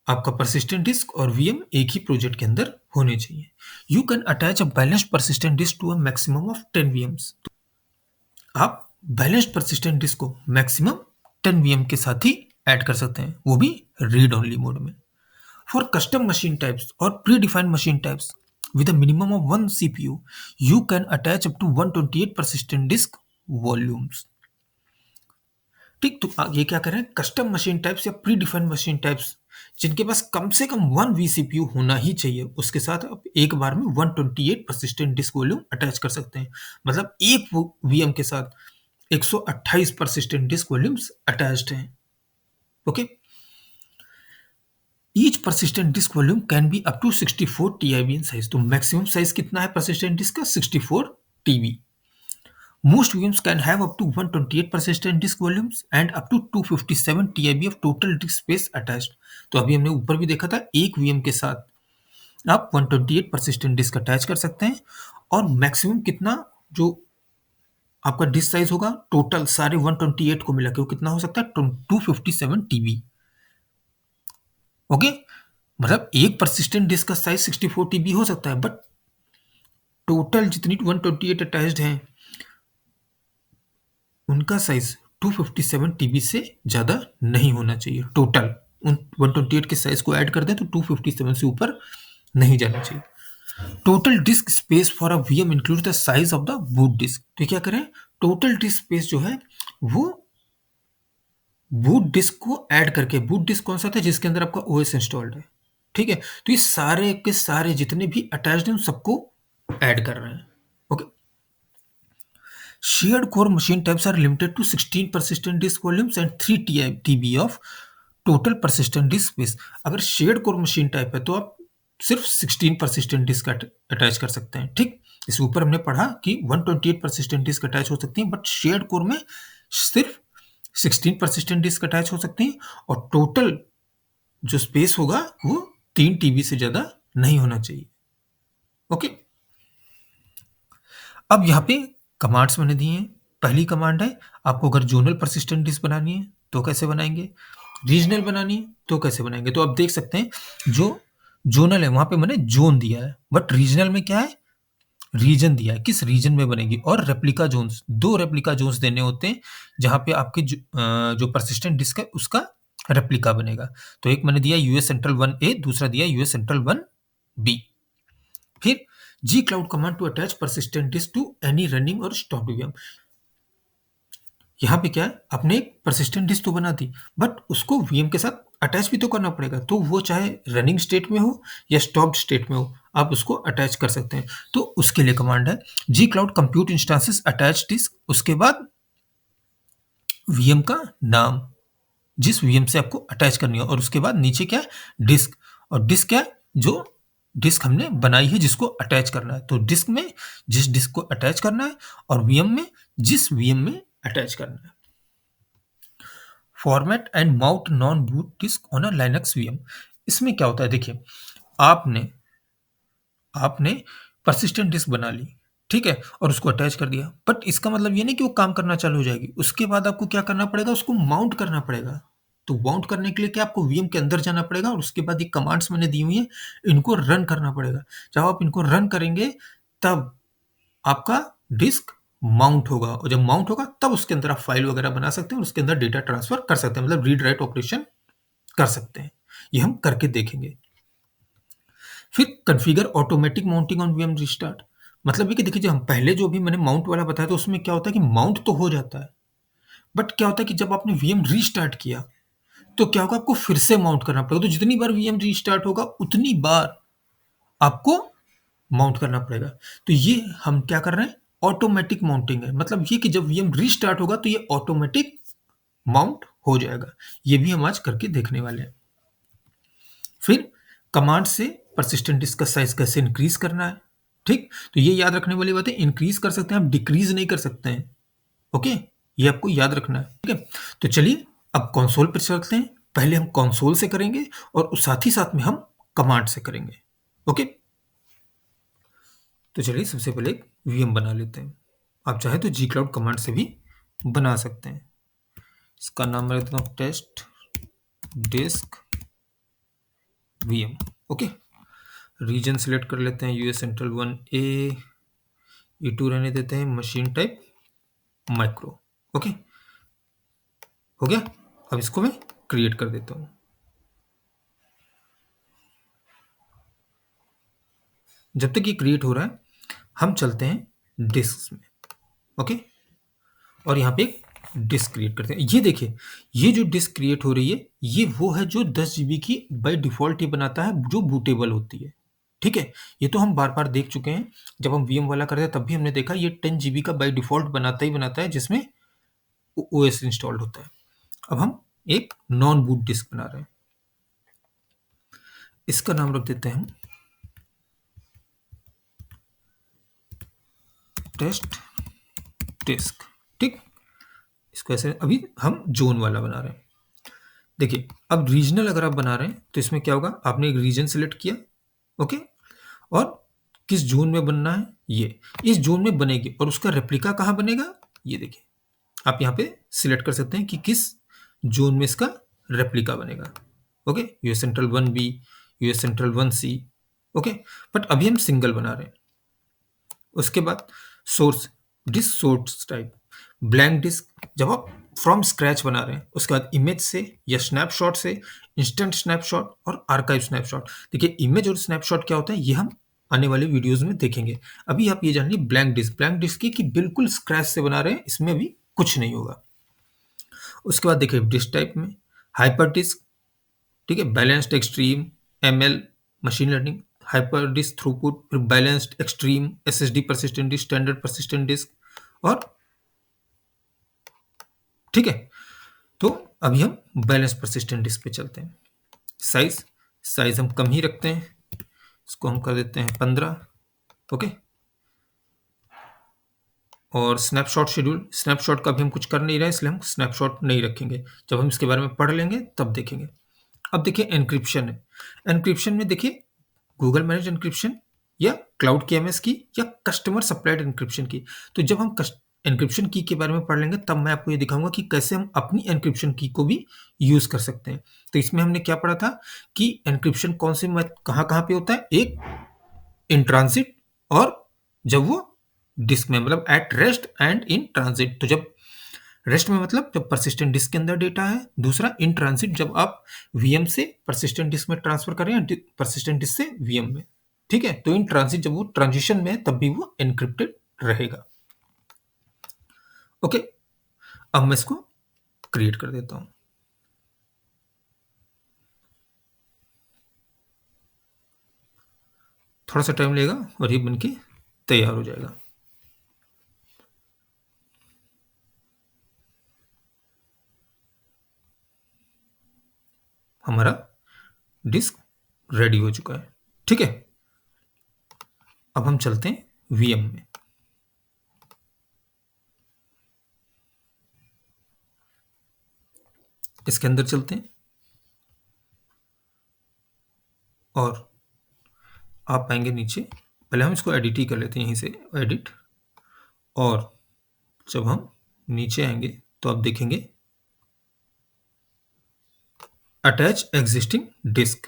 आपका परसिस्टेंट डिस्क और VM एक ही प्रोजेक्ट के अंदर होने चाहिए। You can attach a balanced persistent disk to a maximum of 10 VMs। आप बैलेंस्ड परसिस्टेंट डिस्क को मैक्सिमम 10 VM के साथ ही ऐड कर सकते हैं, वो भी रीड ओनली मोड में। फॉर कस्टम मशीन टाइप्स और pre defined machine types with a minimum of one CPU, you can attach up to 128 persistent disk volumes. ठीक, तो ये क्या कर रहे हैं, कस्टम मशीन टाइप्स या प्री डिफाइंड मशीन टाइप्स जिनके पास कम से कम 1 vCPU होना ही चाहिए, उसके साथ आप एक बार में 128 persistent disk वॉल्यूम अटैच कर सकते हैं। मतलब एक वीएम के साथ 128 persistent disk वॉल्यूम्स अटैच्ड हैं। Okay, each persistent disk volume can be up to 64 TB in size. तो मैक्सिमम साइज कितना है persistent disk का, 64 TB। Most VMs can have up to 128 persistent disk volumes and up to 257 TB of total disk space attached। तो अभी हमने ऊपर भी देखा था, एक VM के साथ आप 128 persistent disk अटैच कर सकते हैं, और मैक्सिमम कितना जो आपका डिस्क साइज होगा टोटल सारे 128 को मिला के वो कितना हो सकता है, 257 TB। ओके, मतलब एक persistent disk का साइज 64 TB हो सकता है, बट टोटल जितनी 128 अटैच्ड हैं उनका साइज 257 TB से ज़्यादा नहीं होना चाहिए। टोटल उन 128 के साइज को ऐड कर दें तो 257 से ऊपर नहीं जाना चाहिए। Total disc space for a VM include the size of the boot disk. तो क्या करें, टोटल डिस्क स्पेस जो है वो बूट डिस्क को ऐड करके, बूट डिस्क कौन सा था जिसके अंदर आपका ओएस इंस्टॉल्ड है, ठीक है, तो ये सारे के सारे जितने भी अटैच्ड हैं सबको ऐड कर रहे हैं। Okay, shared core machine types are limited to 16 persistent disk volumes and 3 TB of total persistent disk space। अगर शेयर्ड कोर मशीन टाइप है तो आप सिर्फ 16 persistent disk अटैच कर सकते हैं। ठीक, इस ऊपर हमने पढ़ा कि 128 persistent disk अटैच हो सकती हैं, बट शेयर्ड कोर में सिर्फ 16 persistent disk अटैच हो सकती हैं, और टोटल जो स्पेस होगा वो 3 TB से ज़्यादा नहीं होना चाहिए। ओके, अब यहाँ पे कमांड्स मैंने दिए हैं। पहली कमांड है, आपको अगर जोनल परसिस्टेंट डिस्क बनानी है तो कैसे बनाएंगे, रीजनल बनानी है तो कैसे बनाएंगे। तो आप देख सकते हैं जो जोनल है वहां पे मैंने जोन दिया है, बट रीजनल में क्या है, रीजन दिया है, किस रीजन में बनेगी। और रेप्लिका जोन्स, 2 रेप्लिका जोन्स देने होते हैं जहां पे आपके जो परसिस्टेंट डिस्क है उसका रेप्लिका बनेगा। तो एक मैंने दिया यूएस सेंट्रल 1A, दूसरा दिया यूएस सेंट्रल 1B। फिर G cloud command to attach persistent disk to any running और स्टॉप वीएम। यहाँ पे क्या है, आपने एक परसिस्टेंट डिस्क तो बना दी, बट उसको वीएम के साथ अटैच भी तो करना पड़ेगा, तो वो चाहे रनिंग स्टेट में हो या स्टॉप्ड स्टेट में हो आप उसको अटैच कर सकते हैं। तो उसके लिए कमांड है G cloud compute instances attach disk, उसके बाद वीएम का नाम जिस वीएम से आपको अटैच करनी है, और उसके बाद नीचे क्या है, डिस्क, और डिस्क क्या है, जो डिस्क हमने बनाई है जिसको अटैच करना है। तो डिस्क में जिस डिस्क को अटैच करना है, और वीएम में जिस वीएम में अटैच करना है। Format and mount non boot disk on a Linux VM. इसमें क्या होता है, देखिए आपने आपने परसिस्टेंट डिस्क बना ली, ठीक है, और उसको अटैच कर दिया, बट इसका मतलब ये नहीं कि वो काम करना चालू हो जाएगी। उसके बाद आपको क्या करना पड़ेगा, उसको माउंट करना पड़ेगा। तो माउंट करने के लिए क्या, आपको वीएम के अंदर जाना पड़ेगा, और उसके बाद ये कमांड्स मैंने दी हुई है, इनको रन करना पड़ेगा। जब आप इनको रन करेंगे तब आपका डिस्क माउंट होगा, और जब माउंट होगा तब उसके अंदर आप फाइल वगैरह बना सकते हैं और उसके अंदर डेटा ट्रांसफर कर सकते हैं, मतलब रीड राइट ऑपरेशन कर सकते हैं। ये हम करके देखेंगे। फिर configure automatic mounting on VM restart. मतलब ये कि देखिए, जो हम पहले जो भी मैंने माउंट वाला बताया तो उसमें क्या होता है कि माउंट तो हो जाता है, बट क्या होता है कि जब आपने वीएम रीस्टार्ट किया तो क्या होगा, आपको फिर से माउंट करना पड़ेगा। तो जितनी बार वीएम रीस्टार्ट होगा उतनी बार आपको माउंट करना पड़ेगा। तो ये हम क्या कर रहे हैं, ऑटोमेटिक माउंटिंग है। मतलब ये कि जब वीएम रीस्टार्ट होगा तो ये ऑटोमेटिक माउंट हो जाएगा। ये भी हम आज करके देखने वाले हैं। फिर कमांड से परसिस्टेंट डिस्क का साइज कैसे इंक्रीज करना है, ठीक, तो ये याद रखने वाली बात है। इंक्रीज कर सकते हैं आप, डिक्रीज नहीं कर सकते हैं। ओके, ये आपको याद रखना है, ठीक है। तो चलिए अब कंसोल पर चलते हैं। पहले हम कंसोल से करेंगे और साथ ही साथ में हम कमांड से करेंगे। ओके, तो चलिए सबसे पहले एक वीएम बना लेते हैं। आप चाहे तो जी क्लाउड कमांड से भी बना सकते हैं। इसका नाम मैं देता हूँ test disk VM. Okay, region select कर लेते हैं यूएस सेंट्रल 1A, E2 रहने देते हैं, मशीन टाइप माइक्रो। ओके, हो गया। अब इसको मैं क्रिएट कर देता हूँ। जब तक ये क्रिएट हो रहा है हम चलते हैं डिस्क में। ओके, और यहाँ पे एक डिस्क क्रिएट करते हैं। ये देखिए, ये जो डिस्क क्रिएट हो रही है ये वो है जो 10 जीबी की बाय डिफॉल्ट ही बनाता है, जो बूटेबल होती है। ठीक है, ये तो हम बार बार देख चुके हैं। जब हम वीएम वाला करते हैं तब भी हमने देखा ये 10 जीबी का बाय डिफॉल्ट बनाता ही बनाता है, जिसमें ओएस इंस्टॉल्ड होता है। अब हम एक नॉन बूट डिस्क बना रहे हैं, इसका नाम रख देते हैं हम टेस्ट डिस्क। ठीक, इसको ऐसे अभी हम जोन वाला बना रहे हैं। देखिए, अब रीजनल अगर आप बना रहे हैं तो इसमें क्या होगा, आपने एक रीजन सेलेक्ट किया। ओके, और किस जोन में बनना है, ये इस जोन में बनेगी, और उसका रेप्लिका कहाँ बनेगा, ये देखिए आप यहाँ पे सिलेक्ट कर सकते हैं कि किस जोन में इसका रेप्लिका बनेगा। Okay, US central 1B, US central 1C। Okay, but अभी हम सिंगल बना रहे हैं। उसके बाद source, disk source type blank disk. जब आप फ्रॉम स्क्रैच बना रहे हैं उसके बाद इमेज से या स्नैपशॉट से, इंस्टेंट स्नैपशॉट और आर्काइव स्नैपशॉट। देखिए, इमेज और स्नैपशॉट क्या होता है ये हम आने वाले वीडियोस में देखेंगे। अभी आप ये जानिए ब्लैंक डिस्क। ब्लैंक डिस्क की कि बिल्कुल स्क्रैच से बना रहे हैं, इसमें अभी कुछ नहीं होगा। उसके बाद देखिए डिस्क टाइप में हाइपर डिस्क, ठीक है, balanced extreme, ML machine learning, hyper disk throughput, फिर balanced extreme, SSD persistent disk, standard persistent disk, और ठीक है। तो अभी हम बैलेंस परसिस्टेंट डिस्क पे चलते हैं। साइज, साइज हम कम ही रखते हैं, इसको हम कर देते हैं 15। ओके, और स्नैपशॉट शेड्यूल, स्नैपशॉट का भी हम कुछ कर नहीं रहे इसलिए हम स्नैपशॉट नहीं रखेंगे, जब हम इसके बारे में पढ़ लेंगे तब देखेंगे। अब देखिए एन्क्रिप्शन है। एन्क्रिप्शन में देखिए गूगल मैनेज एन्क्रिप्शन या क्लाउड केएमएस की या कस्टमर सप्लाइड एन्क्रिप्शन की। तो जब हम एन्क्रिप्शन की के बारे में पढ़ लेंगे तब मैं आपको ये दिखाऊंगा कि कैसे हम अपनी एन्क्रिप्शन की को भी यूज कर सकते हैं। तो इसमें हमने क्या पढ़ा था कि एन्क्रिप्शन कौन से कहाँ कहाँ पे होता है, एक इन ट्रांजिट, और जब वो डिस्क में, मतलब at rest and in transit. तो जब रेस्ट में मतलब जब परसिस्टेंट डिस्क के अंदर डेटा है, दूसरा इन ट्रांजिट जब आप वीएम से परसिस्टेंट डिस्क में ट्रांसफर करें या परसिस्टेंट डिस्क से वीएम में। ठीक है, तो इन ट्रांजिट जब वो ट्रांजिशन में है तब भी वो एनक्रिप्टेड रहेगा। ओके, अब मैं इसको क्रिएट कर देता हूं। थोड़ा सा टाइम लेगा और ये बनके तैयार हो जाएगा। हमारा डिस्क रेडी हो चुका है। ठीक है, अब हम चलते हैं वीएम में। इसके अंदर चलते हैं और आप आएंगे नीचे। पहले हम इसको एडिट ही कर लेते हैं, यहीं से एडिट, और जब हम नीचे आएंगे तो आप देखेंगे अटैच एग्जिस्टिंग डिस्क।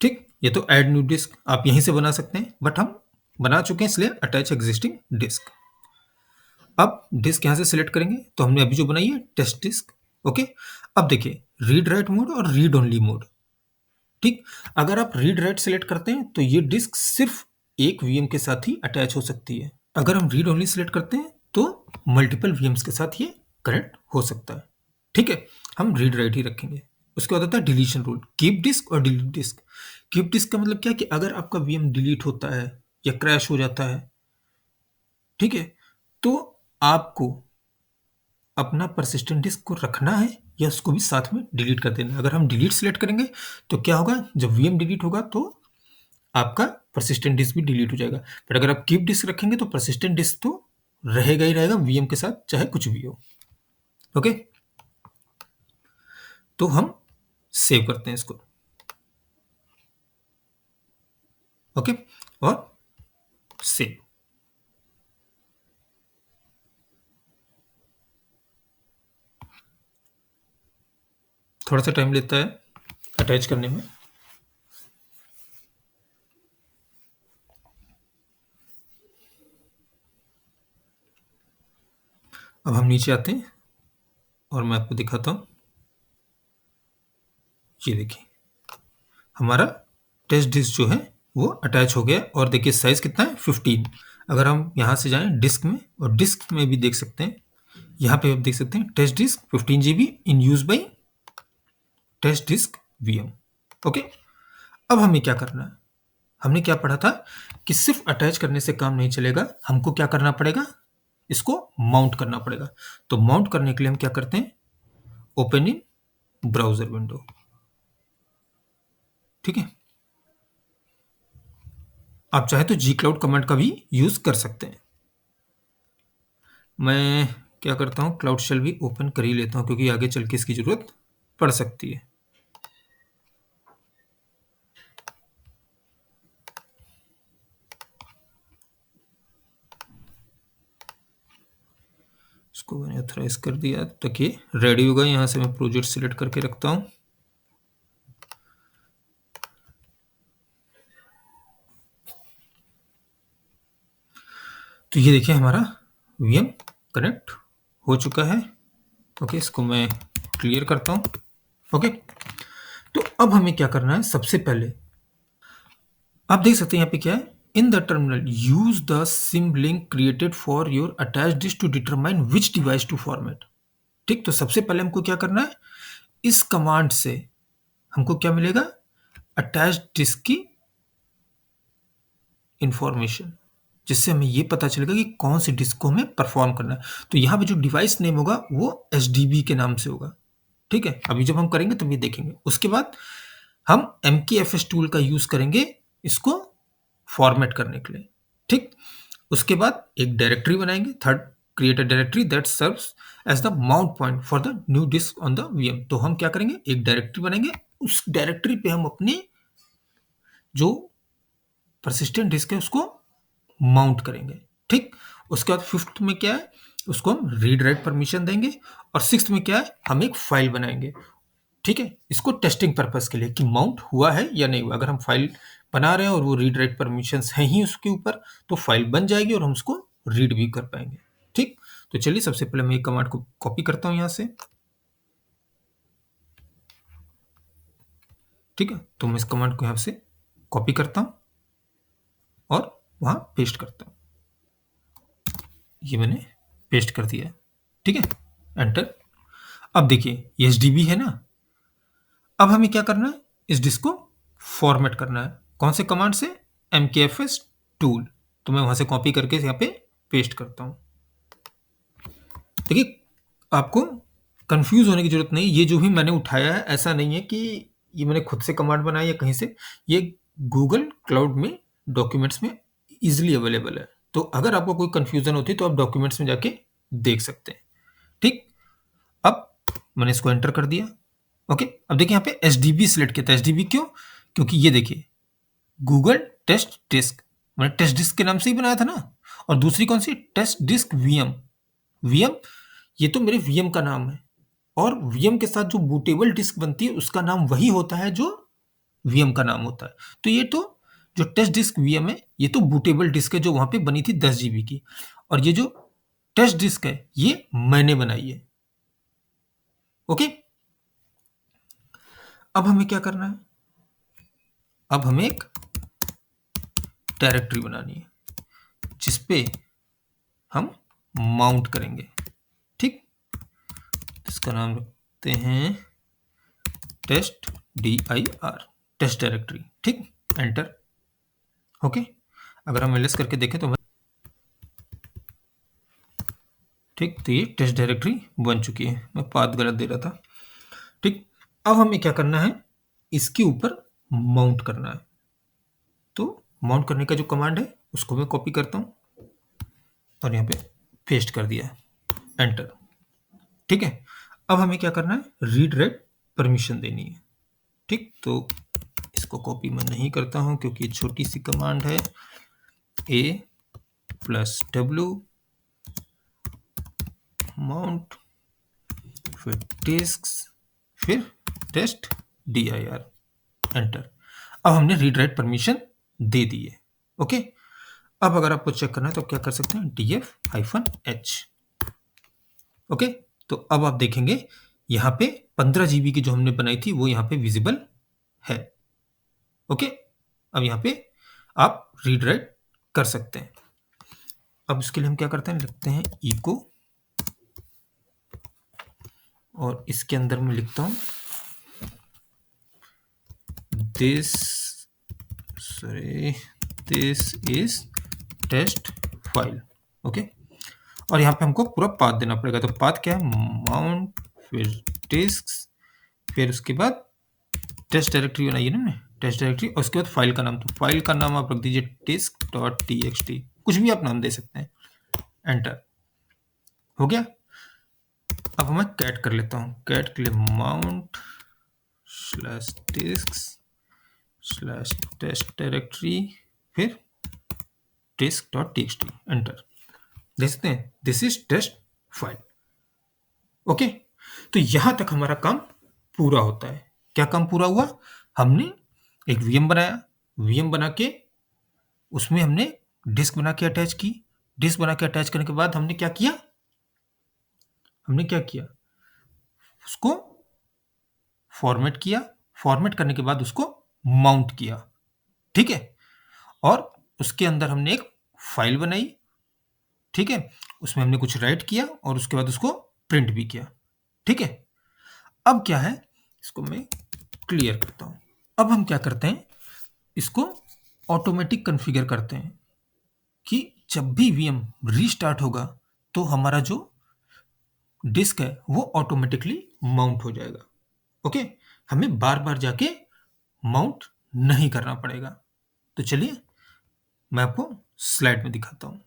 ठीक, ये तो ऐड न्यू डिस्क आप यहीं से बना सकते हैं, बट हम बना चुके हैं इसलिए अटैच एग्जिस्टिंग डिस्क। अब डिस्क यहां से सिलेक्ट करेंगे तो हमने अभी जो बनाई है टेस्ट डिस्क। ओके, अब देखिए रीड राइट मोड और रीड ओनली मोड। ठीक, अगर आप रीड राइट सिलेक्ट करते हैं तो ये डिस्क सिर्फ एक वीएम के साथ ही अटैच हो सकती है। अगर हम रीड ओनली सिलेक्ट करते हैं तो मल्टीपल वीएम्स के साथ ये कनेक्ट हो सकता है। ठीक है, हम रीड राइट ही रखेंगे। उसके बाद होता है डिलीशन रूल, कीप डिस्क और डिलीट डिस्क। कीप डिस्क का मतलब क्या है कि अगर आपका वीएम डिलीट होता है या क्रैश हो जाता है, ठीक है, तो आपको अपना परसिस्टेंट डिस्क को रखना है या उसको भी साथ में डिलीट कर देना है। अगर हम डिलीट सिलेक्ट करेंगे तो क्या होगा, जब वीएम डिलीट होगा तो आपका परसिस्टेंट डिस्क भी डिलीट हो जाएगा। पर अगर आप कीप डिस्क रखेंगे तो परसिस्टेंट डिस्क तो रहेगा ही रहेगा वीएम के साथ, चाहे कुछ भी हो। ओके, तो हम सेव करते हैं इसको। ओके, और सेव। थोड़ा सा टाइम लेता है अटैच करने में। अब हम नीचे आते हैं और मैं आपको दिखाता हूं। ये देखिए हमारा टेस्ट डिस्क जो है वो अटैच हो गया और देखिए साइज कितना है 15। अगर हम यहाँ से जाएं डिस्क में और डिस्क में भी देख सकते हैं, यहाँ पे आप देख सकते हैं test disk 15 GB in use by test disk VM. Okay, अब हमें क्या करना है, हमने क्या पढ़ा था कि सिर्फ अटैच करने से काम नहीं चलेगा, हमको क्या करना पड़ेगा, इसको माउंट करना पड़ेगा। तो माउंट करने के लिए हम क्या करते हैं, ओपन इन ब्राउजर विंडो। ठीक है, आप चाहे तो जी क्लाउड कमांड का भी यूज कर सकते हैं। मैं क्या करता हूं, क्लाउड शेल भी ओपन कर ही लेता हूं क्योंकि आगे चल के इसकी जरूरत पड़ सकती है। इसको मैंने ऑथराइज कर दिया ताकि रेडी होगा। यहां से मैं प्रोजेक्ट सिलेक्ट करके रखता हूं। तो ये देखिए हमारा वीएम कनेक्ट हो चुका है। ओके, इसको मैं क्लियर करता हूं। ओके, तो अब हमें क्या करना है, सबसे पहले आप देख सकते हैं यहाँ पे क्या है, in the terminal use the symlink created for your attach disk to determine which device to format. ठीक, तो सबसे पहले हमको क्या करना है, इस कमांड से हमको क्या मिलेगा, अटैच डिस्क की इंफॉर्मेशन, जिससे हमें ये पता चलेगा कि कौन सी डिस्क को हमें परफॉर्म करना है। तो यहाँ पे जो डिवाइस नेम होगा वो HDB के नाम से होगा। ठीक है, अभी जब हम करेंगे तब ये देखेंगे। उसके बाद हम MKFS टूल का यूज करेंगे इसको फॉर्मेट करने के लिए। ठीक, उसके बाद एक डायरेक्टरी बनाएंगे, third create a directory that serves as the mount point for the new disk on the VM। तो हम क्या करेंगे, एक डायरेक्टरी बनाएंगे, उस डायरेक्टरी पे हम अपने जो परसिस्टेंट डिस्क है उसको माउंट करेंगे। ठीक, उसके बाद फिफ्थ में क्या है, उसको हम रीड राइट परमिशन देंगे और सिक्स्थ में क्या है, हम एक फाइल बनाएंगे। ठीक है, इसको टेस्टिंग पर्पस के लिए कि माउंट हुआ है या नहीं हुआ। अगर हम फाइल बना रहे हैं और वो रीड राइट परमिशन है ही उसके ऊपर, तो फाइल बन जाएगी और हम उसको रीड भी कर पाएंगे। ठीक, तो चलिए सबसे पहले मैं एक कमांड को कॉपी करता हूं यहां से। ठीक है, तो मैं इस कमांड को यहां से कॉपी करता हूं और वहां पेस्ट करता हूं। ये मैंने पेस्ट कर दिया है। ठीक है, एंटर। अब देखिए ये HDB है ना, अब हमें क्या करना है, इस डिस्क को फॉर्मेट करना है। कौन से कमांड से, MKFS टूल। तो मैं वहां से कॉपी करके यहाँ पे पेस्ट करता हूं। देखिए आपको कंफ्यूज होने की जरूरत नहीं, ये जो भी मैंने उठाया है ऐसा नहीं है कि ये मैंने खुद से कमांड बनाया या कहीं से, ये गूगल क्लाउड में डॉक्यूमेंट्स में इजिली अवेलेबल है। तो अगर आपको कोई कंफ्यूजन होती है तो आप डॉक्यूमेंट्स में जाके देख सकते हैं। ठीक, अब मैंने इसको एंटर कर दिया। ओके, अब देखिए यहाँ पे HDB सिलेक्ट किया था। HDB क्यों, क्योंकि ये देखिए गूगल टेस्ट डिस्क, मैंने टेस्ट डिस्क के नाम से ही बनाया था ना। और दूसरी कौन सी, टेस्ट डिस्क वीएम। वीएम ये तो मेरे वीएम का नाम है, और वीएम के साथ जो बूटेबल डिस्क बनती है उसका नाम वही होता है जो वीएम का नाम होता है। तो ये तो जो टेस्ट डिस्क वीएम है ये तो बूटेबल डिस्क है जो वहां पे बनी थी 10 GB की, और ये जो टेस्ट डिस्क है ये मैंने बनाई है। ओके, अब हमें क्या करना है, अब हमें एक डायरेक्टरी बनानी है जिसपे हम माउंट करेंगे। ठीक, इसका नाम रखते हैं टेस्ट DIR, टेस्ट डायरेक्टरी। ठीक, एंटर। ओके, अगर हम एलएस करके देखें तो ठीक, तो ये टेस्ट डायरेक्टरी बन चुकी है। मैं पाथ गलत दे रहा था। ठीक, अब हमें क्या करना है, इसके ऊपर माउंट करना है। तो माउंट करने का जो कमांड है उसको मैं कॉपी करता हूं और यहाँ पे पेस्ट कर दिया है, एंटर। ठीक है, अब हमें क्या करना है, रीड राइट परमिशन देनी है। ठीक, तो इसको कॉपी मैं नहीं करता हूं क्योंकि छोटी सी कमांड है, A+W माउंट फिर डिस्क फिर टेस्ट DIR, एंटर। अब हमने रीड राइट परमिशन दे दी है। ओके, अब अगर आपको चेक करना है तो क्या कर सकते हैं, DF-H। ओके, तो अब आप देखेंगे यहाँ पे 15 जीबी की जो हमने बनाई थी वो यहाँ पे विजिबल है। ओके, अब यहाँ पे आप रीड राइट कर सकते हैं। अब इसके लिए हम क्या करते हैं, लिखते हैं इको, और इसके अंदर मैं लिखता हूं this is test file. Okay, और यहाँ पे हमको पूरा पाथ देना पड़ेगा। तो पाथ क्या है, माउंट, फिर डिस्क, फिर उसके बाद टेस्ट डायरेक्टरी बनाइए ना हमने, टेस्ट डायरेक्टरी, और उसके बाद फाइल का नाम। तो फाइल का नाम आप रख दीजिए disk.txt, कुछ भी आप नाम दे सकते हैं। एंटर हो गया। अब मैं कैट कर लेता हूँ, कैट के लिए माउंट /disk/टेस्ट डायरेक्टरी, फिर disk.txt, एंटर। देख सकते हैं this is test file. Okay, तो यहां तक हमारा काम पूरा होता है। क्या काम पूरा हुआ, हमने एक वीएम बनाया, वीएम बना के उसमें हमने डिस्क बना के अटैच की, डिस्क बना के अटैच करने के बाद हमने क्या किया, उसको फॉर्मेट किया, फॉर्मेट करने के बाद उसको माउंट किया। ठीक है, और उसके अंदर हमने एक फाइल बनाई। ठीक है, उसमें हमने कुछ राइट किया और उसके बाद उसको प्रिंट भी किया। ठीक है, अब क्या है, इसको मैं क्लियर करता हूं। अब हम क्या करते हैं, इसको ऑटोमेटिक कॉन्फ़िगर करते हैं कि जब भी वीएम रीस्टार्ट होगा तो हमारा जो डिस्क है वो ऑटोमेटिकली माउंट हो जाएगा। ओके, हमें बार बार जाके माउंट नहीं करना पड़ेगा। तो चलिए मैं आपको स्लाइड में दिखाता हूं।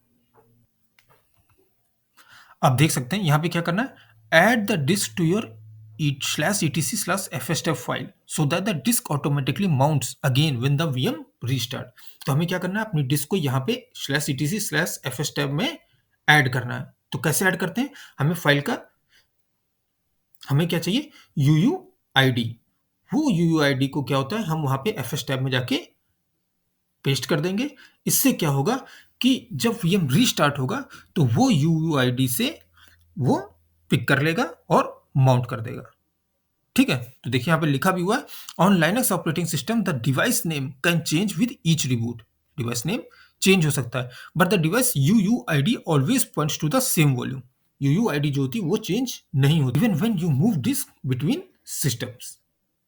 आप देख सकते हैं यहां पे क्या करना है, add the disk to your /etc/fstep file so that the disk automatically mounts again when the VM restart. तो हमें क्या करना है, अपनी डिस्क को यहाँ पे /etc/fstep में ऐड करना है। तो कैसे ऐड करते हैं, हमें क्या चाहिए, UUID। वो UUID को क्या होता है, हम वहां पे fstep में जाके पेस्ट कर देंगे। इससे क्या होगा कि जब वीएम रीस्टार्ट होगा तो वो UUID से वो पिक कर लेगा और माउंट कर देगा। ठीक है, तो देखिए यहाँ पे लिखा भी हुआ है, on Linux operating system the device name can change with each reboot. Device name change हो सकता है but the device UUID always points to the same volume. UUID जो होती है वो चेंज नहीं होती even when you move disk between systems.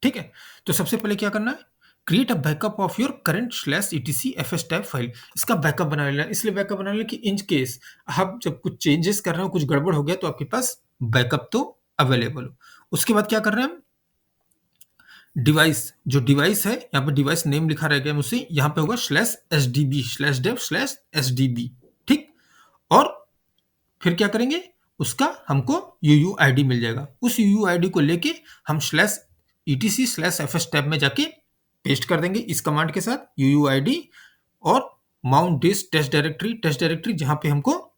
ठीक है, तो सबसे पहले क्या करना है, create a backup of your current /etc/fstep file. इसका बैकअप बना लेना, इसलिए बैकअप बना लेना कि इन केस आप जब कुछ चेंजेस कर रहे हो, कुछ गड़बड़ हो गया, तो आपके पास बैकअप तो अवेलेबल हो। उसके बाद क्या कर रहे हैं हम, डिवाइस, जो डिवाइस है यहाँ पे डिवाइस नेम लिखा रह गया मुझसे, यहाँ पे होगा /SDB/dev/SDB। ठीक, और फिर क्या करेंगे, उसका हमको UUID मिल जाएगा। उस UUID को लेके हम /etc/fstep में जाके पेस्ट कर देंगे इस कमांड के साथ UUID, और माउंट डिस्क टेस्ट डायरेक्टरी जहां पे हमको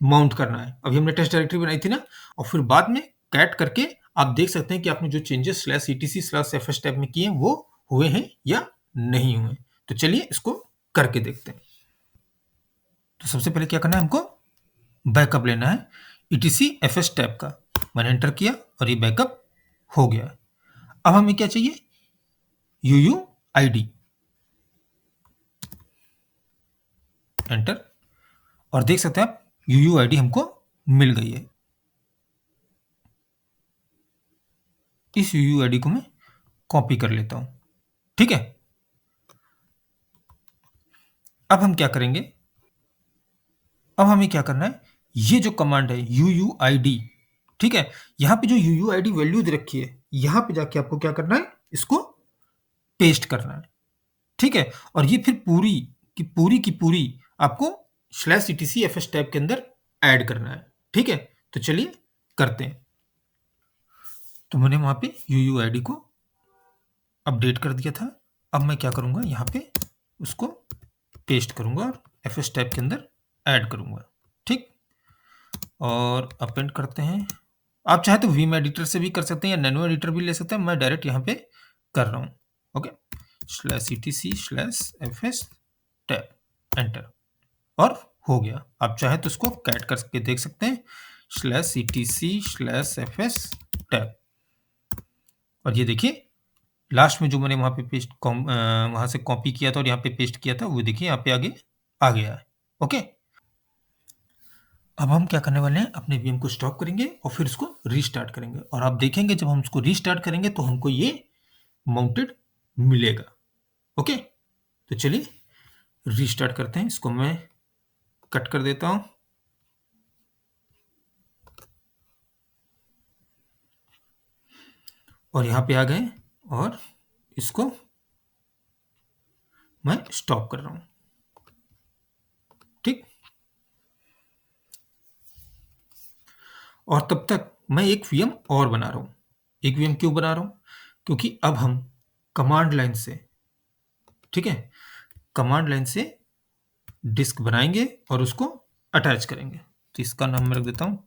माउंट करना है। अभी हमने टेस्ट डायरेक्टरी बनाई थी ना, और फिर बाद में कैट करके आप देख सकते हैं कि आपने जो चेंजेस /etc/fstep में किए वो हुए हैं या नहीं हुए। तो चलिए इसको करके देखते हैं। तो सबसे पहले क्या करना है, हमको बैकअप लेना है etc/fstep का। मैंने एंटर किया और ये बैकअप हो गया। अब हमें क्या चाहिए, UUID, एंटर, और देख सकते हैं आप UUID हमको मिल गई है। इस UUID को मैं कॉपी कर लेता हूं। ठीक है, अब हम क्या करेंगे, अब हमें क्या करना है, ये जो कमांड है UUID, ठीक है, यहां पे जो UUID वैल्यू दे रखी है, यहां पे जाके आपको क्या करना है, इसको पेस्ट करना है। ठीक है, और ये फिर पूरी की पूरी आपको /etc/fstep के अंदर ऐड करना है। ठीक है, तो चलिए करते हैं। तो मैंने वहां पे UUID को अपडेट कर दिया था। अब मैं क्या करूंगा, यहाँ पे उसको पेस्ट करूंगा और fstep के अंदर ऐड करूंगा। ठीक, और अपेंड करते हैं। आप चाहे तो वीम एडिटर से भी कर सकते हैं या नैनो एडिटर भी ले सकते हैं, मैं डायरेक्ट यहाँ पे कर रहा हूँ। ओके, /etc/fstep, एंटर, और हो गया। आप चाहे तो उसको कैट करके देख सकते हैं /etc/fstep, और ये देखिए लास्ट में जो मैंने वहाँ पे वहाँ से कॉपी किया था और यहाँ पे पेस्ट किया था, वो देखिए यहाँ पे आगे आ गया है। ओके। अब हम क्या करने वाले हैं, अपने वीएम को स्टॉप करेंगे और फिर उसको रीस्टार्ट करेंगे, और आप देखेंगे जब हम उसको रीस्टार्ट करेंगे तो हमको ये माउंटेड मिलेगा। ओके, तो चलिए रीस्टार्ट करते हैं। इसको मैं कट कर देता हूं और यहां पे आ गए, और इसको मैं स्टॉप कर रहा हूं। ठीक, और तब तक मैं एक वीएम और बना रहा हूं। एक वीएम क्यों बना रहा हूं? क्योंकि अब हम कमांड लाइन से, ठीक है, कमांड लाइन से डिस्क बनाएंगे और उसको अटैच करेंगे। तो इसका नाम मैं रख देता हूं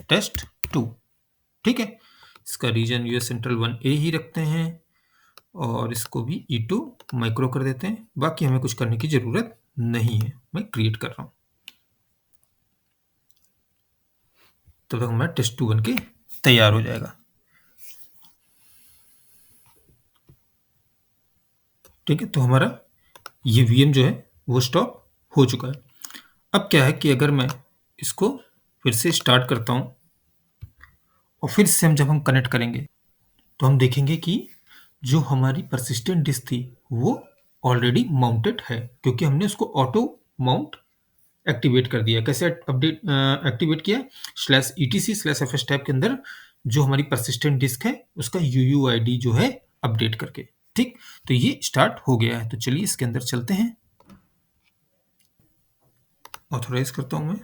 टेस्ट 2। ठीक है, इसका रीजन यूएस सेंट्रल 1A ही रखते हैं, और इसको भी E2 माइक्रो कर देते हैं। बाकी हमें कुछ करने की जरूरत नहीं है, मैं क्रिएट कर रहा हूं। तब तक हमारा टेस्ट 2 बन के तैयार हो जाएगा। ठीक है, तो हमारा ये वीएम जो है वो स्टॉप हो चुका है। अब क्या है कि अगर मैं इसको फिर से स्टार्ट करता हूं और फिर से जब हम कनेक्ट करेंगे तो हम देखेंगे कि जो हमारी परसिस्टेंट डिस्क थी वो ऑलरेडी माउंटेड है, क्योंकि हमने उसको ऑटो माउंट एक्टिवेट कर दिया। कैसे अपडेट एक्टिवेट किया? /etc/fs टैब के अंदर जो हमारी परसिस्टेंट डिस्क है उसका UUID जो है अपडेट करके। ठीक, तो ये स्टार्ट हो गया है। तो चलिए इसके अंदर चलते हैं, ऑथोराइज करता हूं मैं।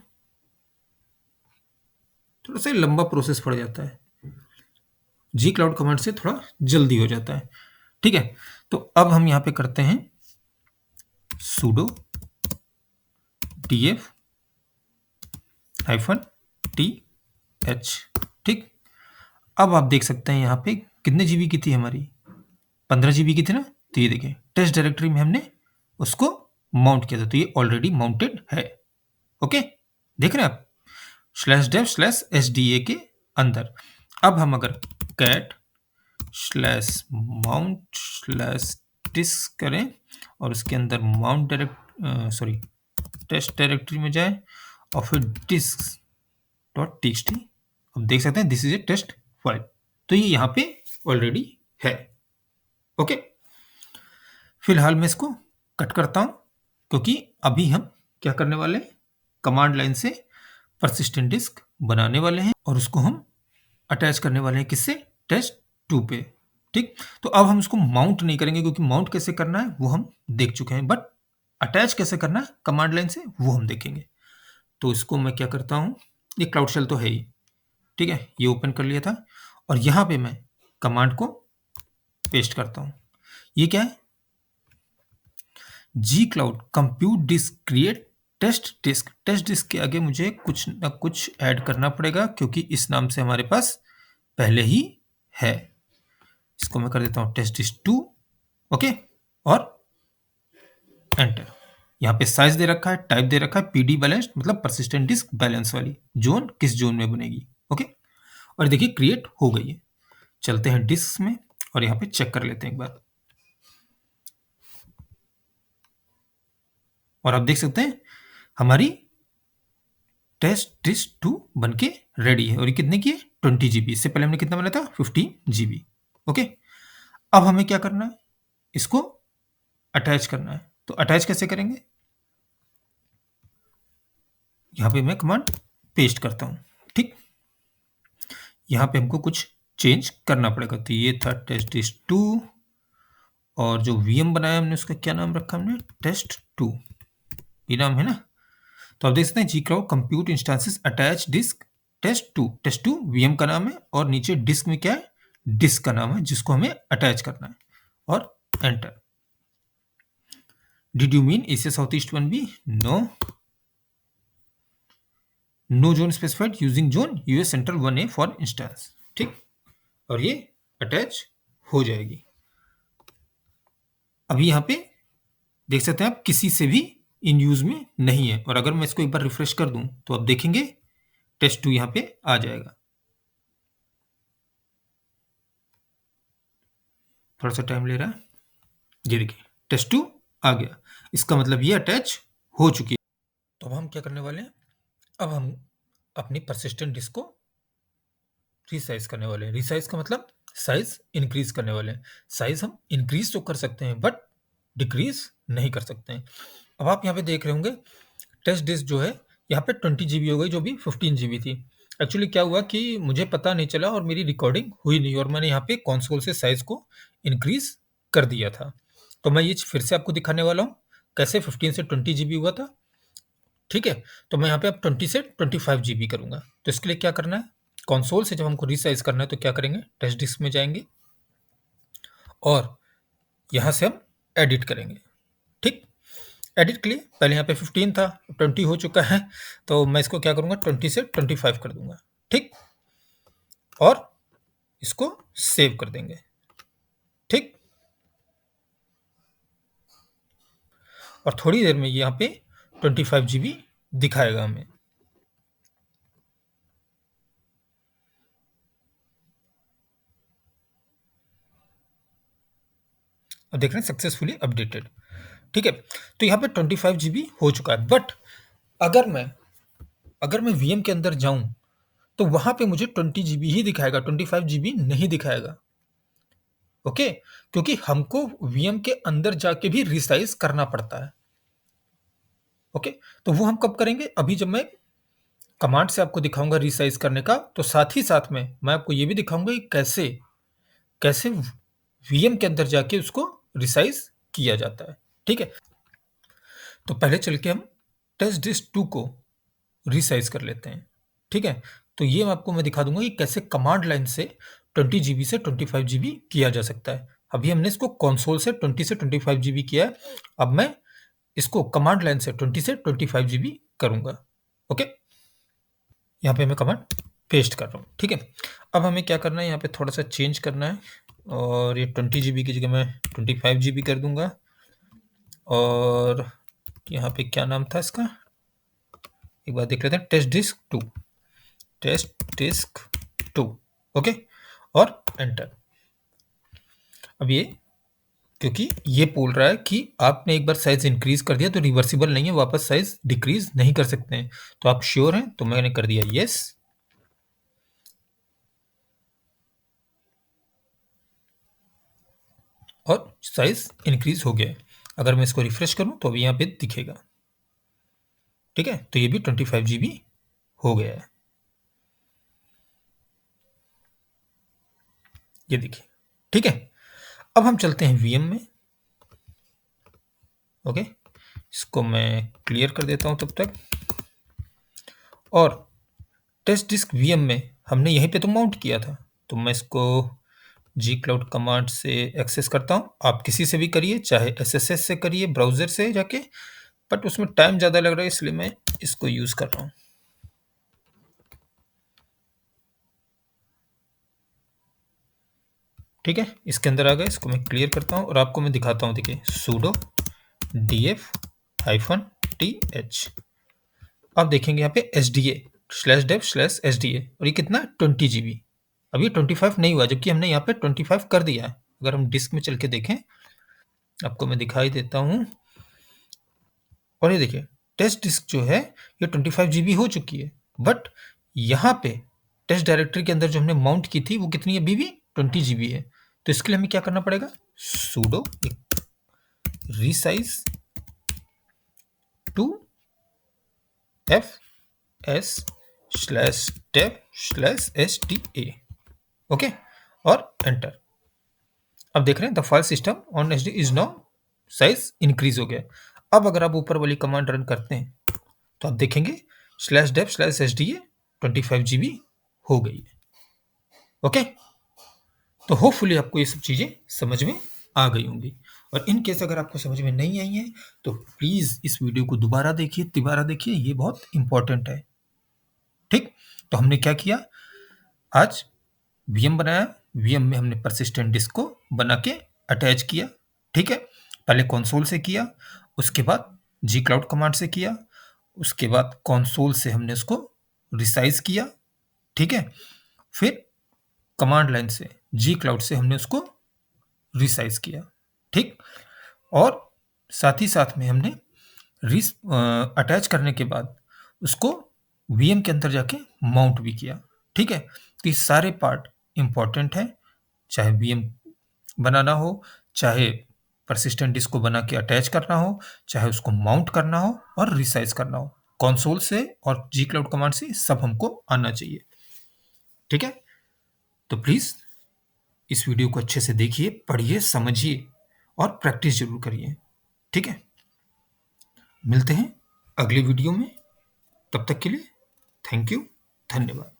थोड़ा सा लंबा प्रोसेस पड़ जाता है, जी क्लाउड कमांड से थोड़ा जल्दी हो जाता है। ठीक है, तो अब हम यहां पे करते हैं sudo df -th। ठीक, अब आप देख सकते हैं यहाँ पे कितने जीबी की थी हमारी, 15 जीबी की थी ना। तो ये देखिए टेस्ट डायरेक्टरी में हमने उसको माउंट किया था, तो ये ऑलरेडी माउंटेड है। ओके, देख रहे हैं आप, /dev/sda के अंदर। अब हम अगर cat /mount/disk करें और उसके अंदर माउंट टेस्ट डायरेक्टरी में जाए और फिर disk.txt, अब देख सकते हैं this is a test file. तो ये यहाँ पे ऑलरेडी है। ओके, फिलहाल मैं इसको कट करता हूं, क्योंकि अभी हम क्या करने वाले हैं, कमांड लाइन से परसिस्टेंट डिस्क बनाने वाले हैं और उसको हम अटैच करने वाले हैं किससे, टेस्ट 2 पे। ठीक, तो अब हम इसको माउंट नहीं करेंगे, क्योंकि माउंट कैसे करना है वो हम देख चुके हैं, बट अटैच कैसे करना है कमांड लाइन से वो हम देखेंगे। तो इसको मैं क्या करता हूं, ये क्लाउड शेल तो है ही, ठीक है, ये ओपन कर लिया था और यहां पे मैं कमांड को पेस्ट करता हूं। ये क्या है, G cloud compute disk create test disk. Test disk के आगे मुझे कुछ ना कुछ ऐड करना पड़ेगा, क्योंकि इस नाम से हमारे पास पहले ही है। इसको मैं कर देता हूं टेस्ट डिस्क 2। ओके, और एंटर। यहाँ पे साइज दे रखा है, टाइप दे रखा है PD बैलेंस, मतलब परसिस्टेंट डिस्क बैलेंस वाली जोन किस जोन में बनेगी। ओके, और देखिए क्रिएट हो गई है। चलते हैं डिस्क में और यहाँ पे चेक कर लेते हैं एक बार, और आप देख सकते हैं हमारी टेस्ट डिस्क 2 बनके रेडी है। और ये कितने की है, 20 GB। इससे पहले हमने कितना बनाया था, 15 GB। ओके, अब हमें क्या करना है, इसको अटैच करना है। तो अटैच कैसे करेंगे, यहां पे मैं कमांड पेस्ट करता हूं। ठीक, यहां पे हमको कुछ चेंज करना पड़ेगा। तो ये था टेस्ट डिस्क 2, और जो वीएम बनाया हमने उसका क्या नाम रखा, हमने टेस्ट 2, ये नाम है ना। तो आप देख सकते हैं G cloud compute instances attach disk test 2। Test 2 VM का नाम है, और नीचे डिस्क में क्या है, डिस्क का नाम है जिसको हमें अटैच करना है, और enter. Did you mean Asia south east 1B? No zone specified using zone US central 1A for instance. ठीक, और ये अटैच हो जाएगी। अभी यहाँ पे देख सकते हैं आप किसी से भी इन यूज में नहीं है, और अगर मैं इसको एक बार रिफ्रेश कर दूं तो आप देखेंगे टेस्ट 2 यहाँ पे आ जाएगा। थोड़ा सा टाइम ले रहा है। ये देखिए टेस्ट 2 आ गया, इसका मतलब ये अटैच हो चुकी है। तो अब हम क्या करने वाले हैं, अब हम अपनी परसिस्टेंट डिस्क को रीसाइज करने वाले हैं। रीसाइज का मतलब साइज इंक्रीज करने वाले हैं। साइज हम इंक्रीज तो कर सकते हैं बट डिक्रीज नहीं कर सकते हैं। अब आप यहाँ पे देख रहे होंगे टेस्ट डिस्क जो है यहाँ पे 20 जीबी हो गई, जो भी 15 जीबी थी। एक्चुअली क्या हुआ कि मुझे पता नहीं चला और मेरी रिकॉर्डिंग हुई नहीं, और मैंने यहाँ पे कंसोल से साइज को इंक्रीज कर दिया था। तो मैं ये फिर से आपको दिखाने वाला हूँ कैसे 15 से 20 जीबी हुआ था। ठीक है, तो मैं यहाँ पे अब 20 से 25 जीबी करूँगा। तो इसके लिए क्या करना है, कंसोल से जब हमको रीसाइज करना है तो क्या करेंगे, टेस्ट डिस्क में जाएंगे और यहाँ से हम एडिट करेंगे। ठीक, एडिट के लिए पहले यहाँ पे 15 था, 20 हो चुका है, तो मैं इसको क्या करूँगा 20 से 25 कर दूंगा। ठीक, और इसको सेव कर देंगे। ठीक, और थोड़ी देर में यहाँ पे 25 जीबी दिखाएगा हमें। अब देख रहे हैं सक्सेसफुली अपडेटेड। ठीक है, तो यहाँ पे 25 जीबी हो चुका है, बट अगर मैं वीएम के अंदर जाऊं तो वहां पे मुझे 20 जीबी ही दिखाएगा, 25 जीबी नहीं दिखाएगा। ओके, क्योंकि हमको वीएम के अंदर जाके भी रिसाइज करना पड़ता है। ओके, तो वो हम कब करेंगे, अभी जब मैं कमांड से आपको दिखाऊंगा रिसाइज करने का, तो साथ ही साथ में मैं आपको ये भी दिखाऊंगा कि कैसे कैसे वीएम के अंदर जाके उसको रिसाइज किया जाता है। ठीक है, तो पहले चल के हम टेस्ट डिस्क 2 को रिसाइज कर लेते हैं। ठीक है, तो ये आपको मैं दिखा दूंगा कि कैसे कमांड लाइन से 20 जीबी से 25 जीबी किया जा सकता है। अभी हमने इसको कंसोल से 20 से 25 जीबी किया है, अब मैं इसको कमांड लाइन से 20 से 25 जीबी करूंगा। ओके, यहाँ पे मैं कमांड पेस्ट कर रहा हूँ। ठीक है, अब हमें क्या करना है, यहाँ पे थोड़ा सा चेंज करना है और ये 20 जीबी की जगह मैं 25 जीबी कर दूंगा। और यहाँ पे क्या नाम था इसका, एक बार देख लेते हैं, test disk 2, test disk 2। Okay, और एंटर। अब ये क्योंकि ये बोल रहा है कि आपने एक बार साइज इंक्रीज कर दिया तो रिवर्सिबल नहीं है, वापस साइज डिक्रीज नहीं कर सकते हैं। तो आप श्योर हैं, तो मैंने कर दिया यस, और साइज इंक्रीज हो गया है। अगर मैं इसको रिफ्रेश करूं तो अभी यहाँ पे दिखेगा। ठीक है, तो ये भी 25 जीबी हो गया है, ये देखिए। ठीक है, अब हम चलते हैं वीएम में। ओके, इसको मैं क्लियर कर देता हूं तब तक। और टेस्ट डिस्क वीएम में हमने यहीं पे तो माउंट किया था, तो मैं इसको जी क्लाउड कमांड से एक्सेस करता हूँ। आप किसी से भी करिए, चाहे एसएसएस से करिए, ब्राउजर से जाके, बट उसमें टाइम ज़्यादा लग रहा है इसलिए मैं इसको यूज़ कर रहा हूँ। ठीक है, इसके अंदर आ गए, इसको मैं क्लियर करता हूँ और आपको मैं दिखाता हूँ। देखिए sudo df-th, आप देखेंगे यहाँ पे sda/dev/sda, और ये कितना 20 जीबी। अब ये 25 नहीं हुआ, जबकि हमने यहाँ पे 25 कर दिया है। अगर हम डिस्क में चल के देखें, आपको मैं दिखाई देता हूँ, और ये देखिए टेस्ट डिस्क जो है ये 25 जीबी हो चुकी है, बट यहाँ पे टेस्ट डायरेक्टरी के अंदर जो हमने माउंट की थी वो कितनी है, अभी भी 20 जीबी है। तो इसके लिए हमें क्या करना पड़ेगा, sudo resize to fs/dev/sda। Okay, और एंटर। अब देख रहे हैं the file system on HD is now size increase हो गया। अब अगर आप ऊपर वाली कमांड रन करते हैं तो आप देखेंगे /dev/sda 25 जीबी हो गई है। ओके, तो होपफुली आपको ये सब चीज़ें समझ में आ गई होंगी, और इन केस अगर आपको समझ में नहीं आई है तो प्लीज़ इस वीडियो को दोबारा देखिए, तिबारा देखिए, ये बहुत इंपॉर्टेंट है। ठीक, तो हमने क्या किया, आज वीएम बनाया, वीएम में हमने परसिस्टेंट डिस्क को बना के अटैच किया। ठीक है, पहले कंसोल से किया, उसके बाद जी क्लाउड कमांड से किया, उसके बाद कंसोल से हमने उसको रिसाइज किया। ठीक है, फिर कमांड लाइन से जी क्लाउड से हमने उसको रिसाइज किया, ठीक। और साथ ही साथ में हमने अटैच करने के बाद उसको वीएम के अंदर जाके माउंट भी किया, ठीक है। तो ये सारे पार्ट इंपॉर्टेंट है, चाहे वीएम बनाना हो, चाहे परसिस्टेंट डिस्क को बना के अटैच करना हो, चाहे उसको माउंट करना हो और रिसाइज करना हो। कंसोल से और जी क्लाउड कमांड से सब हमको आना चाहिए, ठीक है। तो प्लीज इस वीडियो को अच्छे से देखिए, पढ़िए, समझिए और प्रैक्टिस जरूर करिए, ठीक है। मिलते हैं अगले वीडियो में, तब तक के लिए थैंक यू, धन्यवाद।